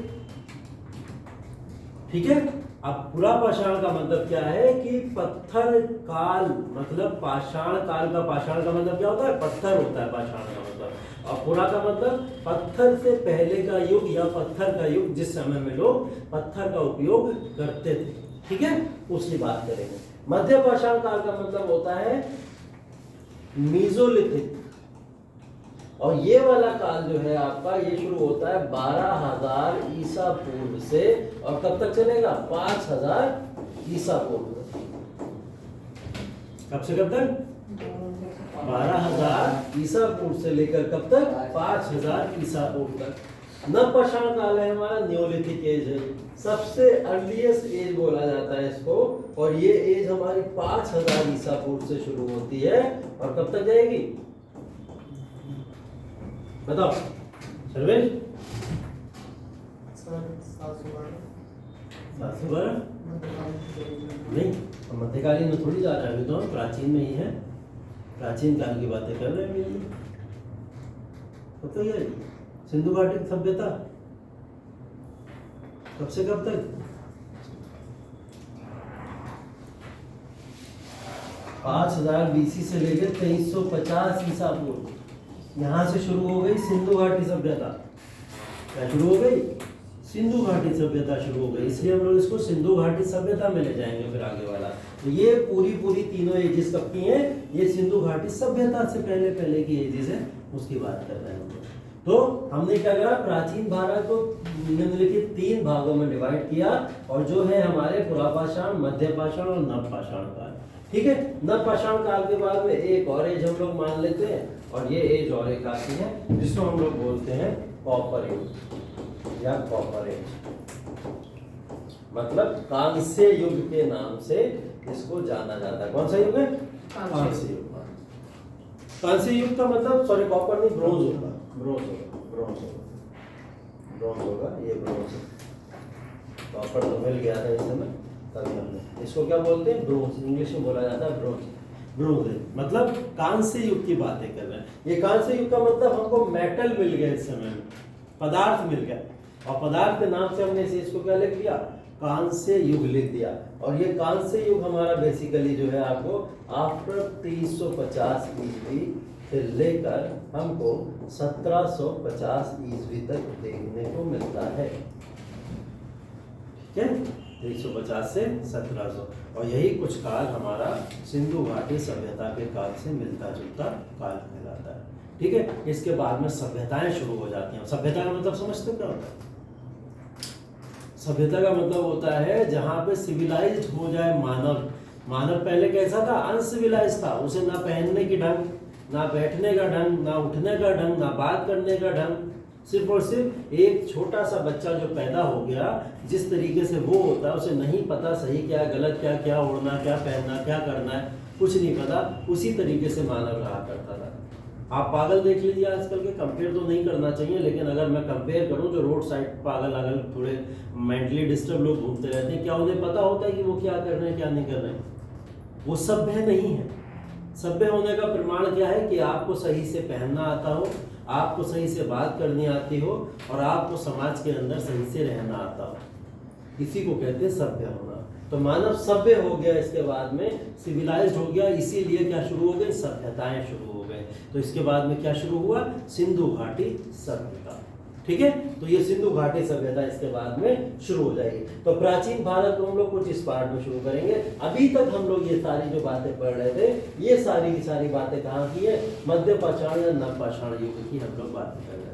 ठीक है। अब पूरा पाषाण का मतलब क्या है कि पत्थर काल, मतलब पाषाण काल का, पाषाण का मतलब क्या होता है? पत्थर होता है पाषाण का मतलब। और पूरा का मतलब पत्थर से पहले का युग या पत्थर का युग, जिस समय में लोग पत्थर का उपयोग करते थे, ठीक है, उसकी बात करेंगे। मध्य पाषाण काल का मतलब होता है मीजोलिथिक, और ये वाला काल जो है आपका, ये शुरू होता है 12,000 ईसा पूर्व से और कब तक चलेगा? 5,000 ईसा पूर्व। कब से कब तक? 12,000 ईसा पूर्व से लेकर कब तक? 5,000 ईसा पूर्व तक। नव पाषाण काल है हमारा, न्योलिथिक एज है, सबसे अर्लीस्ट एज बोला जाता है इसको, और ये एज हमारी 5,000 ईसा पूर्व से शुरू होती है और कब तक जाएगी? बताओ सर्वेश। 712 नहीं, मध्यकालीन में थोड़ी जा रहा है, अभी तो हम प्राचीन में ही है, प्राचीन काल की बातें कर रहे हैं। तो ये सिंधु घाटी सभ्यता कब से कब तक? 5,000 बीसी से लेकर 2350 ईसा पूर्व, यहाँ से शुरू हो गई सिंधु घाटी सभ्यता। क्या शुरू हो गई? सिंधु घाटी सभ्यता शुरू हो गई, इसलिए हम लोग इसको सिंधु घाटी सभ्यता में ले जाएंगे फिर आगे वाला। तो ये पूरी तीनों एजेस कब की हैं? ये सिंधु घाटी सभ्यता से पहले की एजेस है, उसकी बात कर रहे हैं हम लोग। तो हमने क्या करा, प्राचीन भारत को निम्नलिखित 3 भागों में डिवाइड किया, और जो है हमारे पुरापाषाण, मध्यपाषाण और नवपाषाण काल। ठीक है, नवपाषाण काल के बाद में एक और एज हम लोग मान लेते हैं, और ये एज और एक आती है जिसको हम लोग बोलते हैं कॉपर युग या कॉपर एज, मतलब कांस्य युग के नाम से इसको जाना जाता है। कौन सा युग है? कांस्य युग। कांस्य युग का मतलब, सॉरी कॉपर नहीं, ब्रोंज होगा, ब्रोंज होगा, ब्रोंज होगा, ब्रोंज होगा, ये ब्रोंज है। कॉपर तो मिल गया था इस समय, तभी हमने इसको क्या बोलते हैं, ब्रोंज, इंग्लिश में बोला जाता है ब्रोंज। ब्रोंज मतलब कांस्य युग की बातें कर रहे हैं। ये कांस्य युग का मतलब हमको मेटल मिल गया, इस समय में पदार्थ मिल गया, और पदार्थ के नाम से हमने इसको क्या लिख दिया, कांस्य युग लिख दिया। और ये कांस्य युग हमारा बेसिकली जो है आपको आफ्टर 350 ईस्वी से लेकर हमको 1750 ईस्वी तक देखने को मिलता है। ठीक है, 350 से 1700, और यही कुछ काल हमारा सिंधु घाटी सभ्यता के काल से मिलता जुलता काल कहलाता है। ठीक है, इसके बाद में सभ्यताएं शुरू हो जाती हैं। सभ्यता का मतलब समझते हो क्या होता है? सभ्यता का मतलब होता है जहां पे सिविलाइज्ड हो जाए मानव। मानव पहले कैसा था? अनसिविलाइज्ड था, उसे ना पहनने की ढंग, ना बैठने का ढंग, ना उठने का ढंग, ना बात करने का ढंग। सिर्फ और सिर्फ एक छोटा सा बच्चा जो पैदा हो गया, जिस तरीके से वो होता है उसे नहीं पता सही क्या गलत क्या, क्या उड़ना क्या पहनना क्या करना है, कुछ नहीं पता, उसी तरीके से मानव रहा करता था। आप पागल देख लीजिए आजकल के, कंपेयर तो नहीं करना चाहिए, लेकिन अगर मैं कंपेयर करूं जो रोड साइड पागल अगल थोड़े मेंटली डिस्टर्ब लोग घूमते रहते हैं, क्या उन्हें पता होता है कि वो क्या कर रहे हैं क्या नहीं कर रहे हैं? वो सभ्य नहीं है। सभ्य होने का प्रमाण क्या है कि आपको सही से पहनना आता हो, आपको सही से बात करनी आती हो, और आपको समाज के अंदर सही से रहना आता हो, इसी को कहते हैं सभ्य होना। तो मानव सभ्य हो गया, इसके बाद में सिविलाइज्ड हो गया, इसीलिए क्या शुरू हो गई, सभ्यताएं शुरू हो गए। तो इसके बाद में क्या शुरू हुआ, सिंधु घाटी सभ्यता। ठीक है, तो ये सिंधु घाटी सभ्यता इसके बाद में शुरू हो जाएगी। तो प्राचीन भारत को हम लोग कुछ इस पार्ट में शुरू करेंगे। अभी तक हम लोग ये सारी जो बातें पढ़ रहे थे, ये सारी की सारी बातें कहाँ की है, मध्यपाषाण या नवपाषाण युग की हम लोग बातें कर रहे हैं।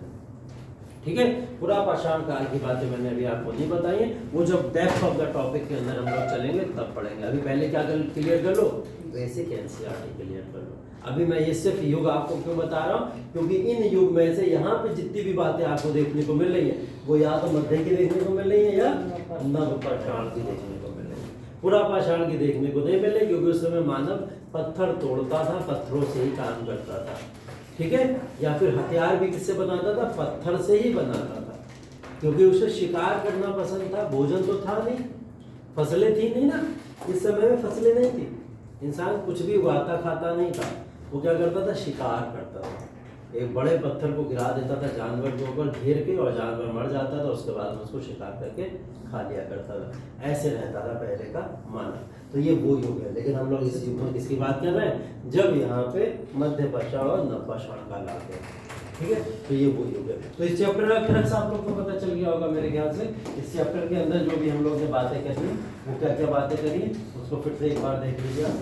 ठीक है, पुरापाषाण काल की बातें मैंने अभी आपको नहीं बताई है, वो जब डेप्थ ऑफ द टॉपिक के अंदर हम लोग चलेंगे तब पढ़ेंगे। अभी पहले क्या क्लियर कर लो, बेसिक एनसीईआरटी क्लियर कर लो। अभी मैं ये सिर्फ युग आपको क्यों बता रहा हूँ, क्योंकि इन युग में से यहाँ पे जितनी भी बातें आपको देखने को मिल रही है, वो या तो मध्य की देखने को मिल रही है या नवपाषाण की देखने को मिल रही है। पुरापाषाण की देखने को नहीं मिल रही, क्योंकि उस समय मानव पत्थर तोड़ता था, पत्थरों से ही काम करता था। ठीक है, या फिर हथियार भी किससे बनाता था, पत्थर से ही बनाता था, क्योंकि उसे शिकार करना पसंद था। भोजन तो था नहीं, फसलें थी नहीं ना, इस समय में फसलें नहीं थी, इंसान कुछ भी उगाता खाता नहीं था। वो क्या करता था, शिकार करता था। एक बड़े पत्थर को गिरा देता था जानवर के ऊपर घेर के, और जानवर मर जाता था, उसके बाद उसको शिकार करके खा लिया करता था। ऐसे रहता था पहले का मानव। तो ये वो युग है, लेकिन हम लोग इस युग में किसकी बात कर रहे हैं, जब यहाँ पे मध्यपाषाण और नवपाषाण काल आते हैं। ठीक है, तो ये वो युग है। तो इस चैप्टर का अक्षर आप लोग को पता चल गया होगा मेरे ख्याल से। इस चैप्टर के अंदर जो भी हम लोग ने बातें करी, वो क्या क्या बातें करी, उसको फिर से एक बार देख लीजिए।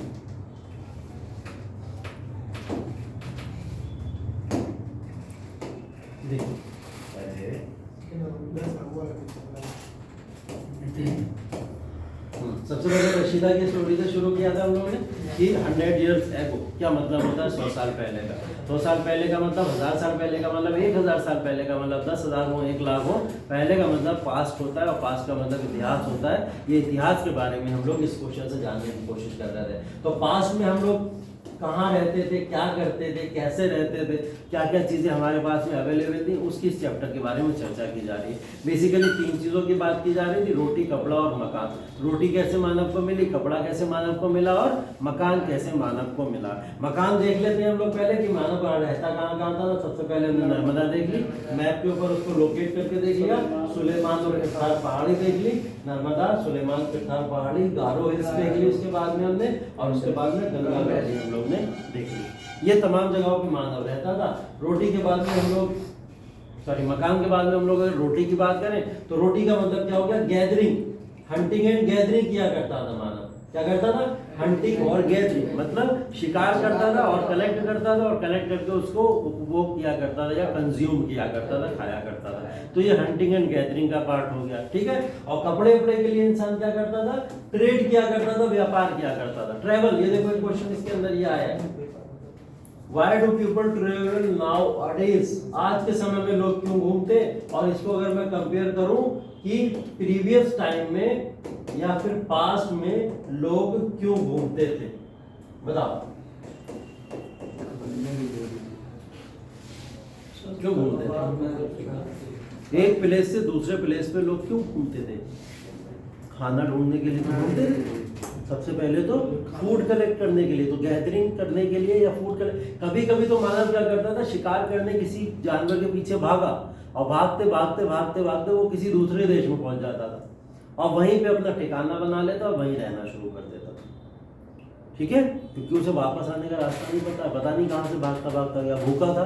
सबसे पहले रशीदा की स्टोरी से शुरू किया था हम लोगों ने कि 100 years ago क्या मतलब होता है, 100 साल पहले का। 100 साल पहले का मतलब 1000 साल पहले का मतलब 1000 साल पहले का मतलब 10,000 हो, 1 लाख हो। पहले का मतलब पास्ट होता है, और पास्ट का मतलब इतिहास होता है। ये इतिहास के बारे में हम लोग इस क्वेश्चन से जानने की कोशिश कर रहे थे। तो पास्ट में हम लोग कहाँ रहते थे, क्या करते थे, कैसे रहते थे, क्या क्या चीज़ें हमारे पास में अवेलेबल थी, उसकी इस चैप्टर के बारे में चर्चा की जा रही है। बेसिकली 3 चीज़ों की बात की जा रही थी, रोटी, कपड़ा और मकान। रोटी कैसे मानव को मिली, कपड़ा कैसे मानव को मिला, और मकान कैसे मानव को मिला। मकान देख लेते हैं हम लोग पहले कि मानव कहाँ रहता कहाँ कहाँ था। सबसे पहले हमने नर्मदा देख ली, मैप के ऊपर उसको लोकेट करके देख लिया। सुलेमान और किरथार पहाड़ी देख ली, नर्मदा, सुलेमान, किरथार पहाड़ी, गारो हिल्स देख ली उसके बाद में हमने, और उसके बाद में गंगा वैली हम लोग ने देख ली। ये तमाम जगहों पे मानव रहता था। रोटी के बाद में हम लोग, सॉरी मकान के बाद में हम लोग अगर रोटी की बात करें, तो रोटी का मतलब क्या हो गया, गैदरिंग, हंटिंग एंड गैदरिंग किया करता था मानव। क्या करता था? हंटिंग और गैदरिंग, मतलब शिकार करता था और कलेक्ट करता था और कलेक्ट करके उसको उपभोग किया करता था या कंज्यूम किया करता था, खाया करता था। तो ये हंटिंग एंड गैदरिंग का पार्ट हो गया, ठीक है। और कपड़े उपड़े के लिए इंसान क्या करता था? ट्रेड किया करता था, व्यापार किया करता था, ट्रेवल। ये देखो एक क्वेश्चन इसके अंदर ये आया है, Why do people travel nowadays? आज के समय में लोग क्यों घूमते? और इसको अगर मैं कंपेयर करूं कि प्रीवियस टाइम में या फिर पास्ट में लोग क्यों घूमते थे, बताओ क्यों घूमते थे? एक प्लेस से दूसरे प्लेस पे लोग क्यों घूमते थे? खाना ढूंढने के लिए तो घूमते थे, सबसे पहले तो फूड कलेक्ट करने के लिए, तो गैदरिंग करने के लिए या फूड कलेक्ट। कभी कभी तो मानव क्या करता था? शिकार करने किसी जानवर के पीछे भागा और भागते भागते भागते भागते वो किसी दूसरे देश में पहुंच जाता था और वहीं पे अपना ठिकाना बना लेता और वहीं रहना शुरू कर देता था, ठीक है। क्योंकि उसे वापस आने का रास्ता नहीं पता नहीं कहाँ से भागता भागता गया, भूखा था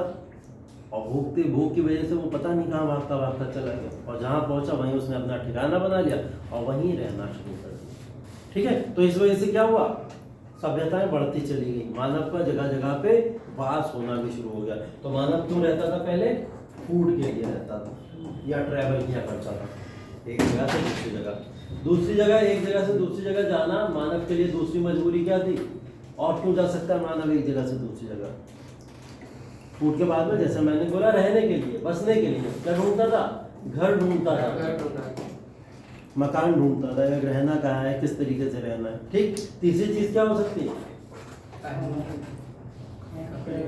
और भूख की वजह से वो पता नहीं कहाँ भागता भागता चला गया और जहाँ पहुंचा वहीं उसने अपना ठिकाना बना लिया और वहीं रहना शुरू कर दिया, ठीक है। तो इस वजह से क्या हुआ? सभ्यताएं बढ़ती चली गई, मानव का जगह जगह पे वास होना भी शुरू हो गया। तो मानव क्यों रहता था? पहले फूड के लिए रहता था या ट्रैवल किया करता था एक जगह से दूसरी जगह। दूसरी जगह, एक जगह से दूसरी जगह जाना मानव के लिए दूसरी मजबूरी क्या थी? और क्यों जा सकता है मानव एक जगह से दूसरी जगह? फूड के बाद में, जैसे मैंने बोला, रहने के लिए, बसने के लिए क्या ढूंढता था? घर ढूंढता था, मकान ढूंढता था, रहना कहाँ है, किस तरीके से रहना है, ठीक। तीसरी चीज क्या हो सकती है? कपड़े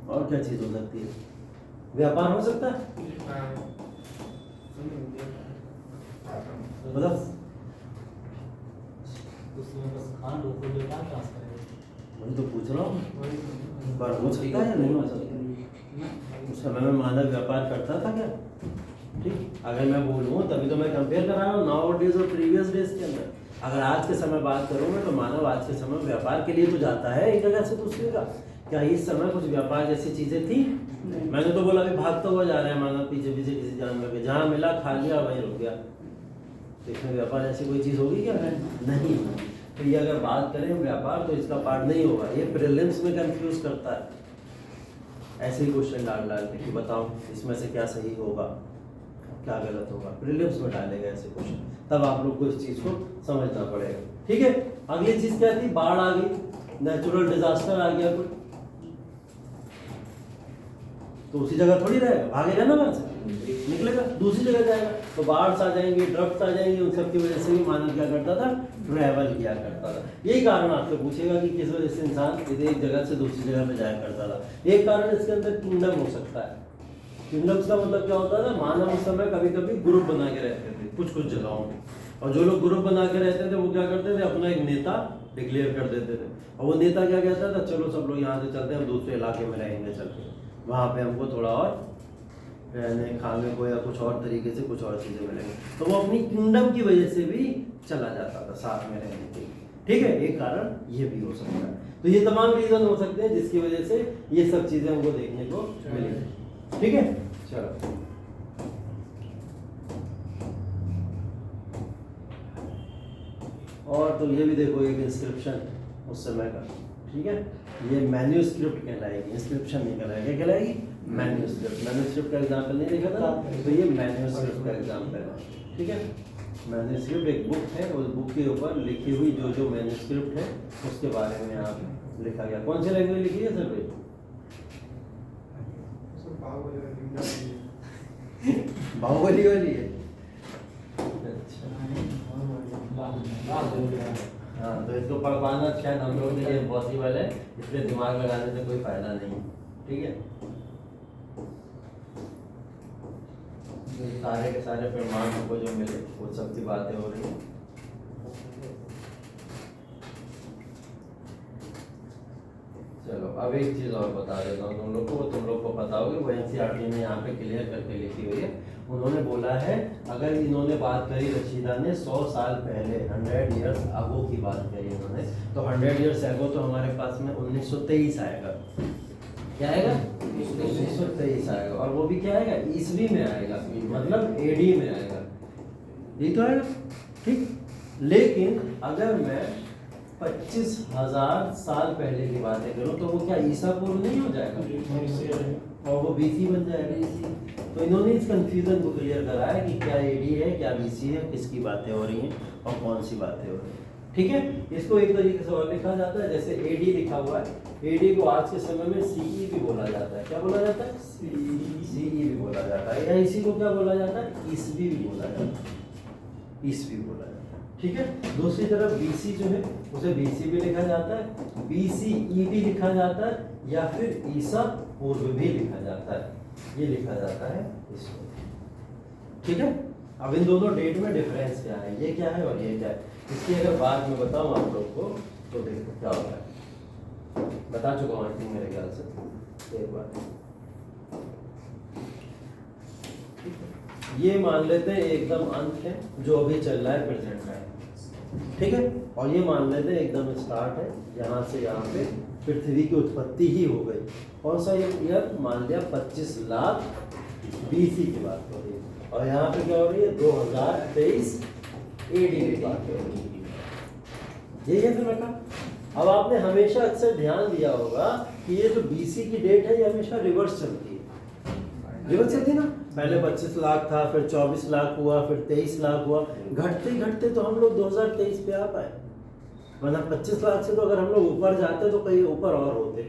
और क्या चीज हो सकती है? व्यापार हो सकता है, मतलब वही तो पूछ रहा हूँ, पर हो सकता है या नहीं हो सकता? उस समय में मानव व्यापार करता था क्या? ठीक, अगर मैं बोलूँ तभी तो मैं कंपेयर कर रहा हूँ नाउ डेज और प्रीवियस डेज के अंदर। अगर आज के समय बात करूँ मैं तो मानव आज के समय व्यापार के लिए तो जाता है एक जगह से दूसरी जगह। क्या इस समय कुछ व्यापार जैसी चीजें थी? मैंने तो बोला अभी भागता हुआ जा रहा है मानव पीछे पीछे किसी जानवर के, जहाँ मिला खा लिया वहीं रुक गया। तो इसमें व्यापार ऐसी कोई चीज होगी क्या? नहीं। तो ये अगर बात करें व्यापार तो इसका पार्ट नहीं होगा, ये प्रीलिम्स में कंफ्यूज करता है। ऐसे ही क्वेश्चन डाल के कि बताओ इसमें से क्या सही होगा क्या गलत होगा, प्रीलिम्स में डालेगा ऐसे क्वेश्चन, तब आप लोग को इस चीज को समझना पड़ेगा, ठीक है। अगली चीज क्या थी? बाढ़ आ गई, नेचुरल डिजास्टर आ गया कोई, तो उसी जगह थोड़ी रहेगा, भागेगा ना वहां से, निकलेगा दूसरी जगह जाएगा। तो बाढ़ आ जाएंगे, ड्रग्स आ जाएंगे, उन सब की वजह से भी मानव क्या करता था? ट्रैवल किया करता था। यही कारण आपसे पूछेगा कि किस वजह से इंसान एक जगह से दूसरी जगह पे जाया करता था। एक कारण इसके अंदर किंगडम हो सकता है। किंगडम्स का मतलब क्या होता है? मानव उस समय कभी कभी ग्रुप बना के रहते थे कुछ जगहों में, और जो लोग ग्रुप बना के रहते थे वो क्या करते थे? अपना एक नेता डिक्लेयर कर देते थे, और वो नेता क्या कहता था? चलो सब लोग यहाँ से चलते हैं, हम दूसरे इलाके में रहेंगे, चलते वहाँ पे हमको थोड़ा और रहने खाने को या कुछ और तरीके से कुछ और चीज़ें मिलेंगी। तो वो अपनी किंगडम की वजह से भी चला जाता था साथ में रहने के लिए, ठीक है। एक कारण ये भी हो सकता है। तो ये तमाम रीजन हो सकते हैं जिसकी वजह से ये सब चीज़ें हमको देखने को मिलेंगी, ठीक है। चलो और तो ये भी देखो एक इंस्क्रिप्शन उस समय का, ठीक है। ये मैन्यूस्क्रिप्ट कहलाएगी, इंस्क्रिप्शन नहीं कहलाएगी, क्या कहलाएगी? मैन्यूस्क्रिप्ट। मैन्यूस्क्रिप्ट का एग्जाम्पल नहीं देखा था, तो ये मैन्यूस्क्रिप्ट का एग्जाम्पल है, ठीक है। मैन्यूस्क्रिप्ट एक बुक है, उस बुक के ऊपर लिखी हुई जो मैन्यूस्क्रिप्ट है उसके बारे में यहाँ पे लिखा गया। कौन सी लैंग्वेज लिखी है सर भाई? बाहुबली वाली है। हाँ, तो इसको पढ़ पाना शायद हम लोगों के लिए इम्पॉसिबल है, इसलिए दिमाग लगाने से कोई फायदा नहीं, ठीक है। सारे के सारे प्रमाण हमको जो मिले वो सब की बातें हो रही हैं। चलो अब एक चीज़ और बता देता हूँ तुम लोग को, तुम लोग को पता होगी, वो एनसीईआरटी ने यहाँ पे क्लियर करके लिखी हुई है। उन्होंने बोला है अगर इन्होंने बात करी, रशीदा ने 100 साल पहले 100 ईयर्स अगो की बात करी इन्होंने, तो 100 ईयर्स अगो तो हमारे पास में 1923 आएगा। क्या आएगा? 1923 आएगा, और वो भी क्या आएगा? ईस्वी में आएगा, मतलब एडी में आएगा। यही तो आएगा, ठीक। लेकिन अगर मैं 25,000 साल पहले की बातें करूं तो वो क्या ईसा पूर्व नहीं हो जाएगा और वो बीसी बन जाएगा। तो इन्होंने इस कंफ्यूजन को क्लियर करा है कि क्या एडी है क्या बीसी है, किसकी बातें हो रही हैं और कौन सी बातें हो रही हैं, ठीक है। इसको एक तरीके से और लिखा जाता है, जैसे एडी लिखा हुआ है, एडी को आज के समय में सीई भी बोला जाता है। क्या बोला जाता है? सीई भी बोला जाता है, या इसी को क्या बोला जाता है? ईसवी भी बोला जाता है, ईसवी बोला जाता है, ठीक है। दूसरी तरफ बीसी जो है उसे बीसी भी लिखा जाता है, बीसीई भी लिखा जाता है, या फिर ईसा पूर्व भी लिखा जाता है, ये लिखा जाता है इसको, ठीक है। अब इन दोनों डेट में डिफरेंस क्या है, ये क्या है और ये क्या है, इसकी अगर बात मैं बताऊं आप लोग को तो देखो क्या होता है। बता चुका हूँ आई थिंक मेरे ख्याल से एक बार। ये मान लेते हैं एकदम अंत है जो अभी चल रहा है, प्रेजेंट का है, ठीक है। और ये मान लेते हैं एकदम स्टार्ट है, यहाँ से यहाँ पे पृथ्वी की उत्पत्ति ही हो गई। कौन सा ईयर मान लिया? 25 लाख बीसी की बात हो रही है, और यहाँ पे क्या हो रही है? 2023 एडी की बात हो रही है, यही है फिर मैं कहा। अब आपने हमेशा अक्सर ध्यान दिया होगा कि ये जो बीसी की डेट है ये हमेशा रिवर्स चलती है, रिवर्स चलती है ना। पहले 25 लाख था, फिर 24 लाख हुआ, फिर 23 लाख हुआ, घटते घटते तो हम लोग 2023 पे आ पाए। वरना 25 लाख से तो अगर हम लोग ऊपर जाते तो कहीं ऊपर और होते,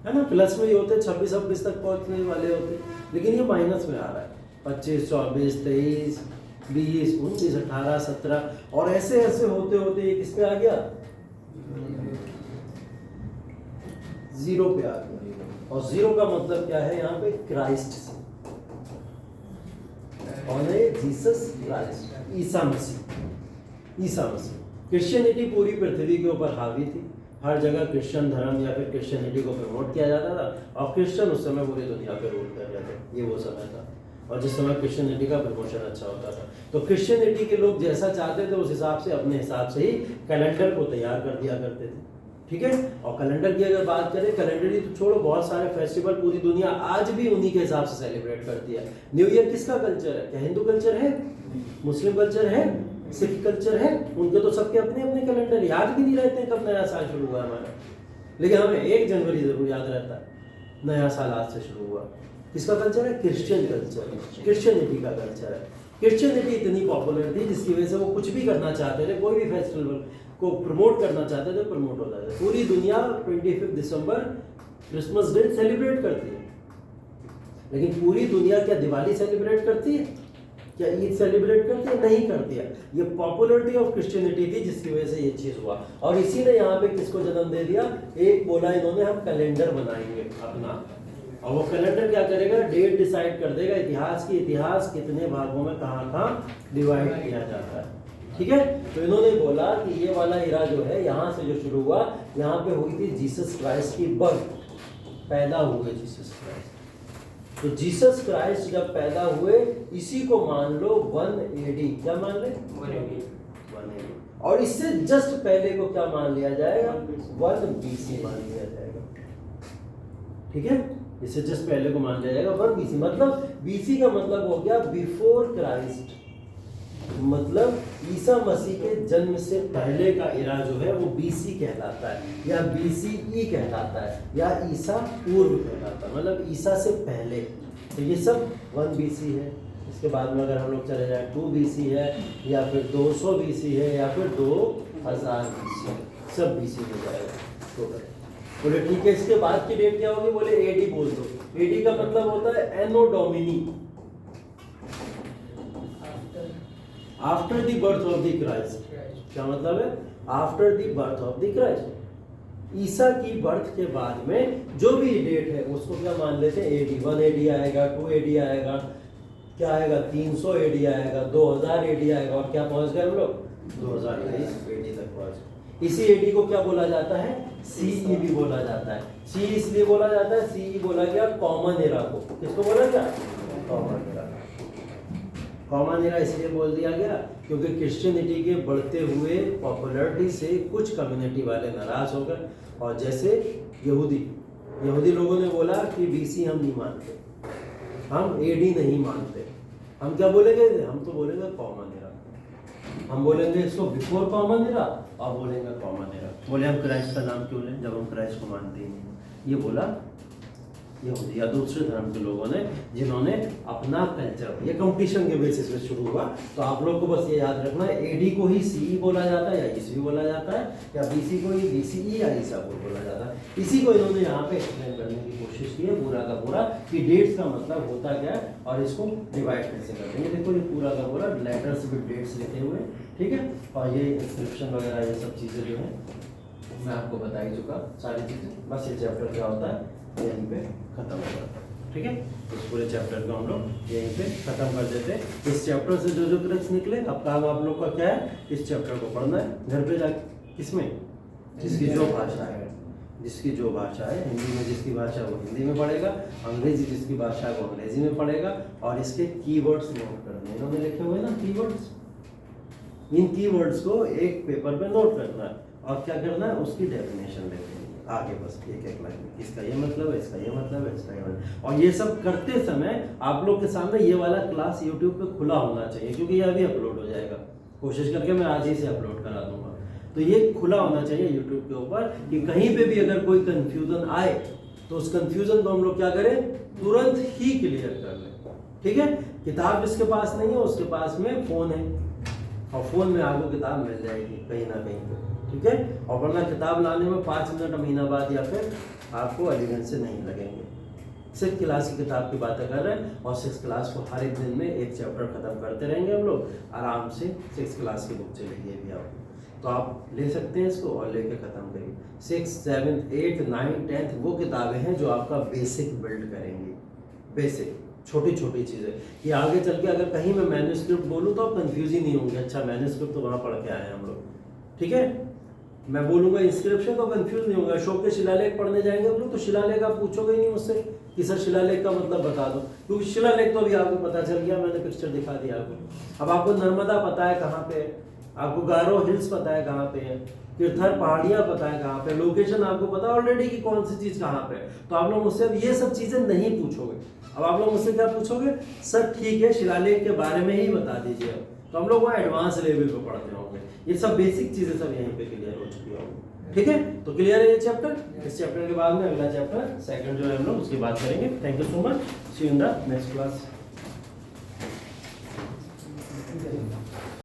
है ना, प्लस में ही होते, 26-26 तक पहुंचने वाले होते, लेकिन ये माइनस में आ रहा है। 25, 24, 23, 20, 19, 18, 17 और ऐसे ऐसे होते होते ये किस पे आ गया? 0 पे आ गया। और 0 का मतलब क्या है यहाँ पे? क्राइस्ट से, और Jesus Christ, Isa Masih, Isa Masih. Christianity पूरी पृथ्वी के ऊपर हावी थी, हर जगह क्रिश्चियन धर्म या फिर क्रिश्चियनिटी को प्रमोट किया जाता था, और क्रिश्चियन उस समय पूरी दुनिया पे रूल कर रहे थे, ये वो समय था। और जिस समय क्रिश्चियनिटी का प्रमोशन अच्छा होता था तो क्रिश्चियनिटी के लोग जैसा चाहते थे उस हिसाब से अपने हिसाब से ही कैलेंडर को तैयार कर दिया करते थे, ठीक है। और कैलेंडर की अगर बात करें, कैलेंडर ही तो छोड़ो, बहुत सारे फेस्टिवल पूरी दुनिया आज भी उन्हीं के हिसाब से सेलिब्रेट करती है। न्यू ईयर किसका कल्चर है? क्या हिंदू कल्चर है? मुस्लिम कल्चर है? सिख कल्चर है? उनके तो सबके अपने अपने कैलेंडर, याद भी नहीं रहते हैं कब नया साल शुरू हुआ हमारा, लेकिन हमें 1 जनवरी जरूर याद रहता है, नया साल आज से शुरू हुआ। किसका कल्चर है? क्रिश्चियन कल्चर, क्रिश्चियनिटी का कल्चर है। क्रिश्चियनिटी इतनी पॉपुलर थी जिसकी वजह से वो कुछ भी करना चाहते थे, कोई भी फेस्टिवल को प्रमोट करना चाहते थे, प्रमोट होता था। पूरी दुनिया 25 दिसंबर क्रिसमस डे सेलिब्रेट करती है, लेकिन पूरी दुनिया क्या दिवाली सेलिब्रेट करती है? क्या ईद सेलिब्रेट करती है? नहीं करती है। ये पॉपुलरिटी ऑफ क्रिश्चियनिटी थी जिसकी वजह से ये चीज हुआ, और इसी ने यहाँ पे किसको जन्म दे दिया? एक बोला इन्होंने हम कैलेंडर बनाएंगे अपना, और वो कैलेंडर क्या करेगा? डेट डिसाइड कर देगा, इतिहास कितने भागों में कहाँ डिवाइड किया जाता है, ठीक है। तो इन्होंने बोला कि ये वाला इरा जो है यहाँ से जो शुरू हुआ, यहाँ पे हुई थी जीसस क्राइस्ट की बर्थ, पैदा हुए जीसस क्राइस्ट। तो जीसस क्राइस्ट जब पैदा हुए, इसी को मान लो 1 AD, क्या मान ले? 1 AD। और इससे जस्ट पहले को क्या मान लिया जाएगा? 1 BC मान लिया जाएगा, ठीक है। इससे जस्ट पहले को मान लिया जाएगा 1 BC। मतलब BC का मतलब हो गया बिफोर क्राइस्ट, मतलब ईसा मसीह के जन्म से पहले का इरा जो है वो BC कहलाता है, या BCE कहलाता है, या ईसा पूर्व कहलाता है, मतलब ईसा से पहले। तो ये सब 1 BC है। इसके बाद में अगर हम लोग चले जाए 2 BC है, या फिर 200 BC है, या फिर 2000 BC है, सब BC हो जाएगा टोटल। बोले ठीक है, इसके बाद की डेट क्या होगी? बोले AD बोल दो। AD का मतलब होता है anno domini, after the birth of the Christ. क्या मतलब है? After the birth of the Christ, Isa की बर्थ के बाद में जो भी डेट है उसको क्या मान लेते हैं? AD। 1 AD आएगा, 2 AD आएगा, क्या आएगा? 300 AD आएगा, 2000 AD आएगा, और क्या पहुंच गए हम लोग? 2023 AD तक पहुंच गए। इसी AD को क्या बोला जाता है? CE भी बोला जाता है। CE इसलिए बोला जाता है, CE बोला गया कॉमन एरा को। किसको बोला गया? Common era. कॉमन एरा इसलिए बोल दिया गया क्योंकि क्रिश्चियनिटी के बढ़ते हुए पॉपुलरिटी से कुछ कम्युनिटी वाले नाराज हो गए, और जैसे यहूदी लोगों ने बोला कि BC हम नहीं मानते, हम AD नहीं मानते, हम क्या बोलेंगे? हम तो बोलेंगे कॉमन एरा। हम बोलेंगे इसको बिफोर कॉमन एरा और बोलेंगे कॉमन एरा। बोले हम क्राइस्ट का नाम क्यों लें जब हम क्राइस्ट को मानते ही नहीं। ये बोला यहूदी या दूसरे धर्म के लोगों ने जिन्होंने अपना कल्चर, ये कंपटीशन के बेसिस पे शुरू हुआ। तो आप लोग को बस ये याद रखना है एडी को ही सीई बोला जाता है या ईसवी बोला जाता है, या बीसी को ही बीसीई या ईसा बोला जाता है। इसी को इन्होंने यहाँ पे एक्सप्लेन करने की कोशिश की है पूरा का पूरा कि डेट्स का मतलब होता क्या है और इसको डिवाइड कैसे करते हैं। देखो ये पूरा का पूरा लेटर्स विद डेट्स लिखे हुए हैं, ठीक है। और ये इंस्क्रिप्शन वगैरह ये सब चीज़ें जो है मैं आपको बता ही चुका सारी चीज़ें। बस ये चैप्टर क्या होता है यहीं पे खत्म हो जाता है, ठीक है। इस पूरे चैप्टर को हम लोग यहीं पे खत्म कर देते हैं। इस चैप्टर से जो जो क्रक्स निकले, अब काम आप लोग का क्या है, इस चैप्टर को पढ़ना है घर पे जाके। किसमें? जिसकी जो भाषा है, जिसकी जो भाषा है, हिंदी में जिसकी भाषा वो हिंदी में पढ़ेगा, अंग्रेजी जिसकी भाषा है वो अंग्रेजी में पढ़ेगा। और इसके कीवर्ड्स नोट करने, इन्होंने लिखे हुए ना कीवर्ड्स, इन कीवर्ड्स को एक पेपर पे नोट करना है और क्या करना है उसकी डेफिनेशन लेनी है आगे, बस एक एक लाइन में इसका ये मतलब है, इसका ये मतलब है, इसका ये मतलब। और ये सब करते समय आप लोग के सामने ये वाला क्लास यूट्यूब पे खुला होना चाहिए, क्योंकि ये अभी अपलोड हो जाएगा। कोशिश करके मैं आज ही से अपलोड करा दूंगा। तो ये खुला होना चाहिए यूट्यूब के ऊपर कि कहीं पे भी अगर कोई कंफ्यूजन आए तो उस कंफ्यूजन को हम लोग क्या करें, तुरंत ही क्लियर कर लें, ठीक है। किताब जिसके पास नहीं है उसके पास में फोन है और फोन में आपको किताब मिल जाएगी कहीं ना कहीं पे, ठीक है। और वरना किताब लाने में 5 मिनट महीना बाद या फिर आपको अलीगंज से नहीं लगेंगे। 6th क्लास की किताब की बातें कर रहे हैं और 6th क्लास को हर एक दिन में एक चैप्टर खत्म करते रहेंगे हम लोग आराम से। 6th क्लास की बुक चलेगी ये भी आपको, तो आप ले सकते हैं इसको और लेके ख़त्म करिए। 6th 7th 8th 9th 10th वो किताबें हैं जो आपका बेसिक बिल्ड करेंगी, बेसिक छोटी छोटी चीज़ें। ये आगे चल के अगर कहीं मैं मैन्युस्क्रिप्ट बोलूँ तो आप कंफ्यूज ही नहीं होंगे, अच्छा मैन्युस्क्रिप्ट तो वहाँ पढ़ के आए हैं हम लोग, ठीक है। मैं बोलूँगा इंस्क्रिप्शन तो कंफ्यूज नहीं होगा। अशोक के शिलालेख पढ़ने जाएंगे हम लोग तो शिलालेख आप पूछोगे ही नहीं मुझसे कि सर शिलालेख का मतलब बता दो, क्योंकि शिलालेख तो अभी आपको पता चल गया, मैंने पिक्चर दिखा दिया आपको। अब आपको नर्मदा पता है कहाँ पे है, आपको गारो हिल्स पता है कहाँ पे है, तीर्थर पहाड़ियाँ पता है कहाँ पे, लोकेशन आपको पता है ऑलरेडी कि कौन सी चीज़ कहाँ पे है। तो आप लोग मुझसे अब ये सब चीज़ें नहीं पूछोगे। अब आप लोग मुझसे क्या पूछोगे, सर ठीक है शिलालेख के बारे में ही बता दीजिए। तो हम लोग वहाँ एडवांस लेवल पे पढ़ते होंगे, ये सब बेसिक चीज़ें सब यहीं पे क्लियर हो चुकी होंगी, ठीक है। तो क्लियर है ये चैप्टर। इस चैप्टर के बाद में अगला चैप्टर 2nd जो है हम लोग उसकी बात करेंगे। Thank you so much, see you in the next class.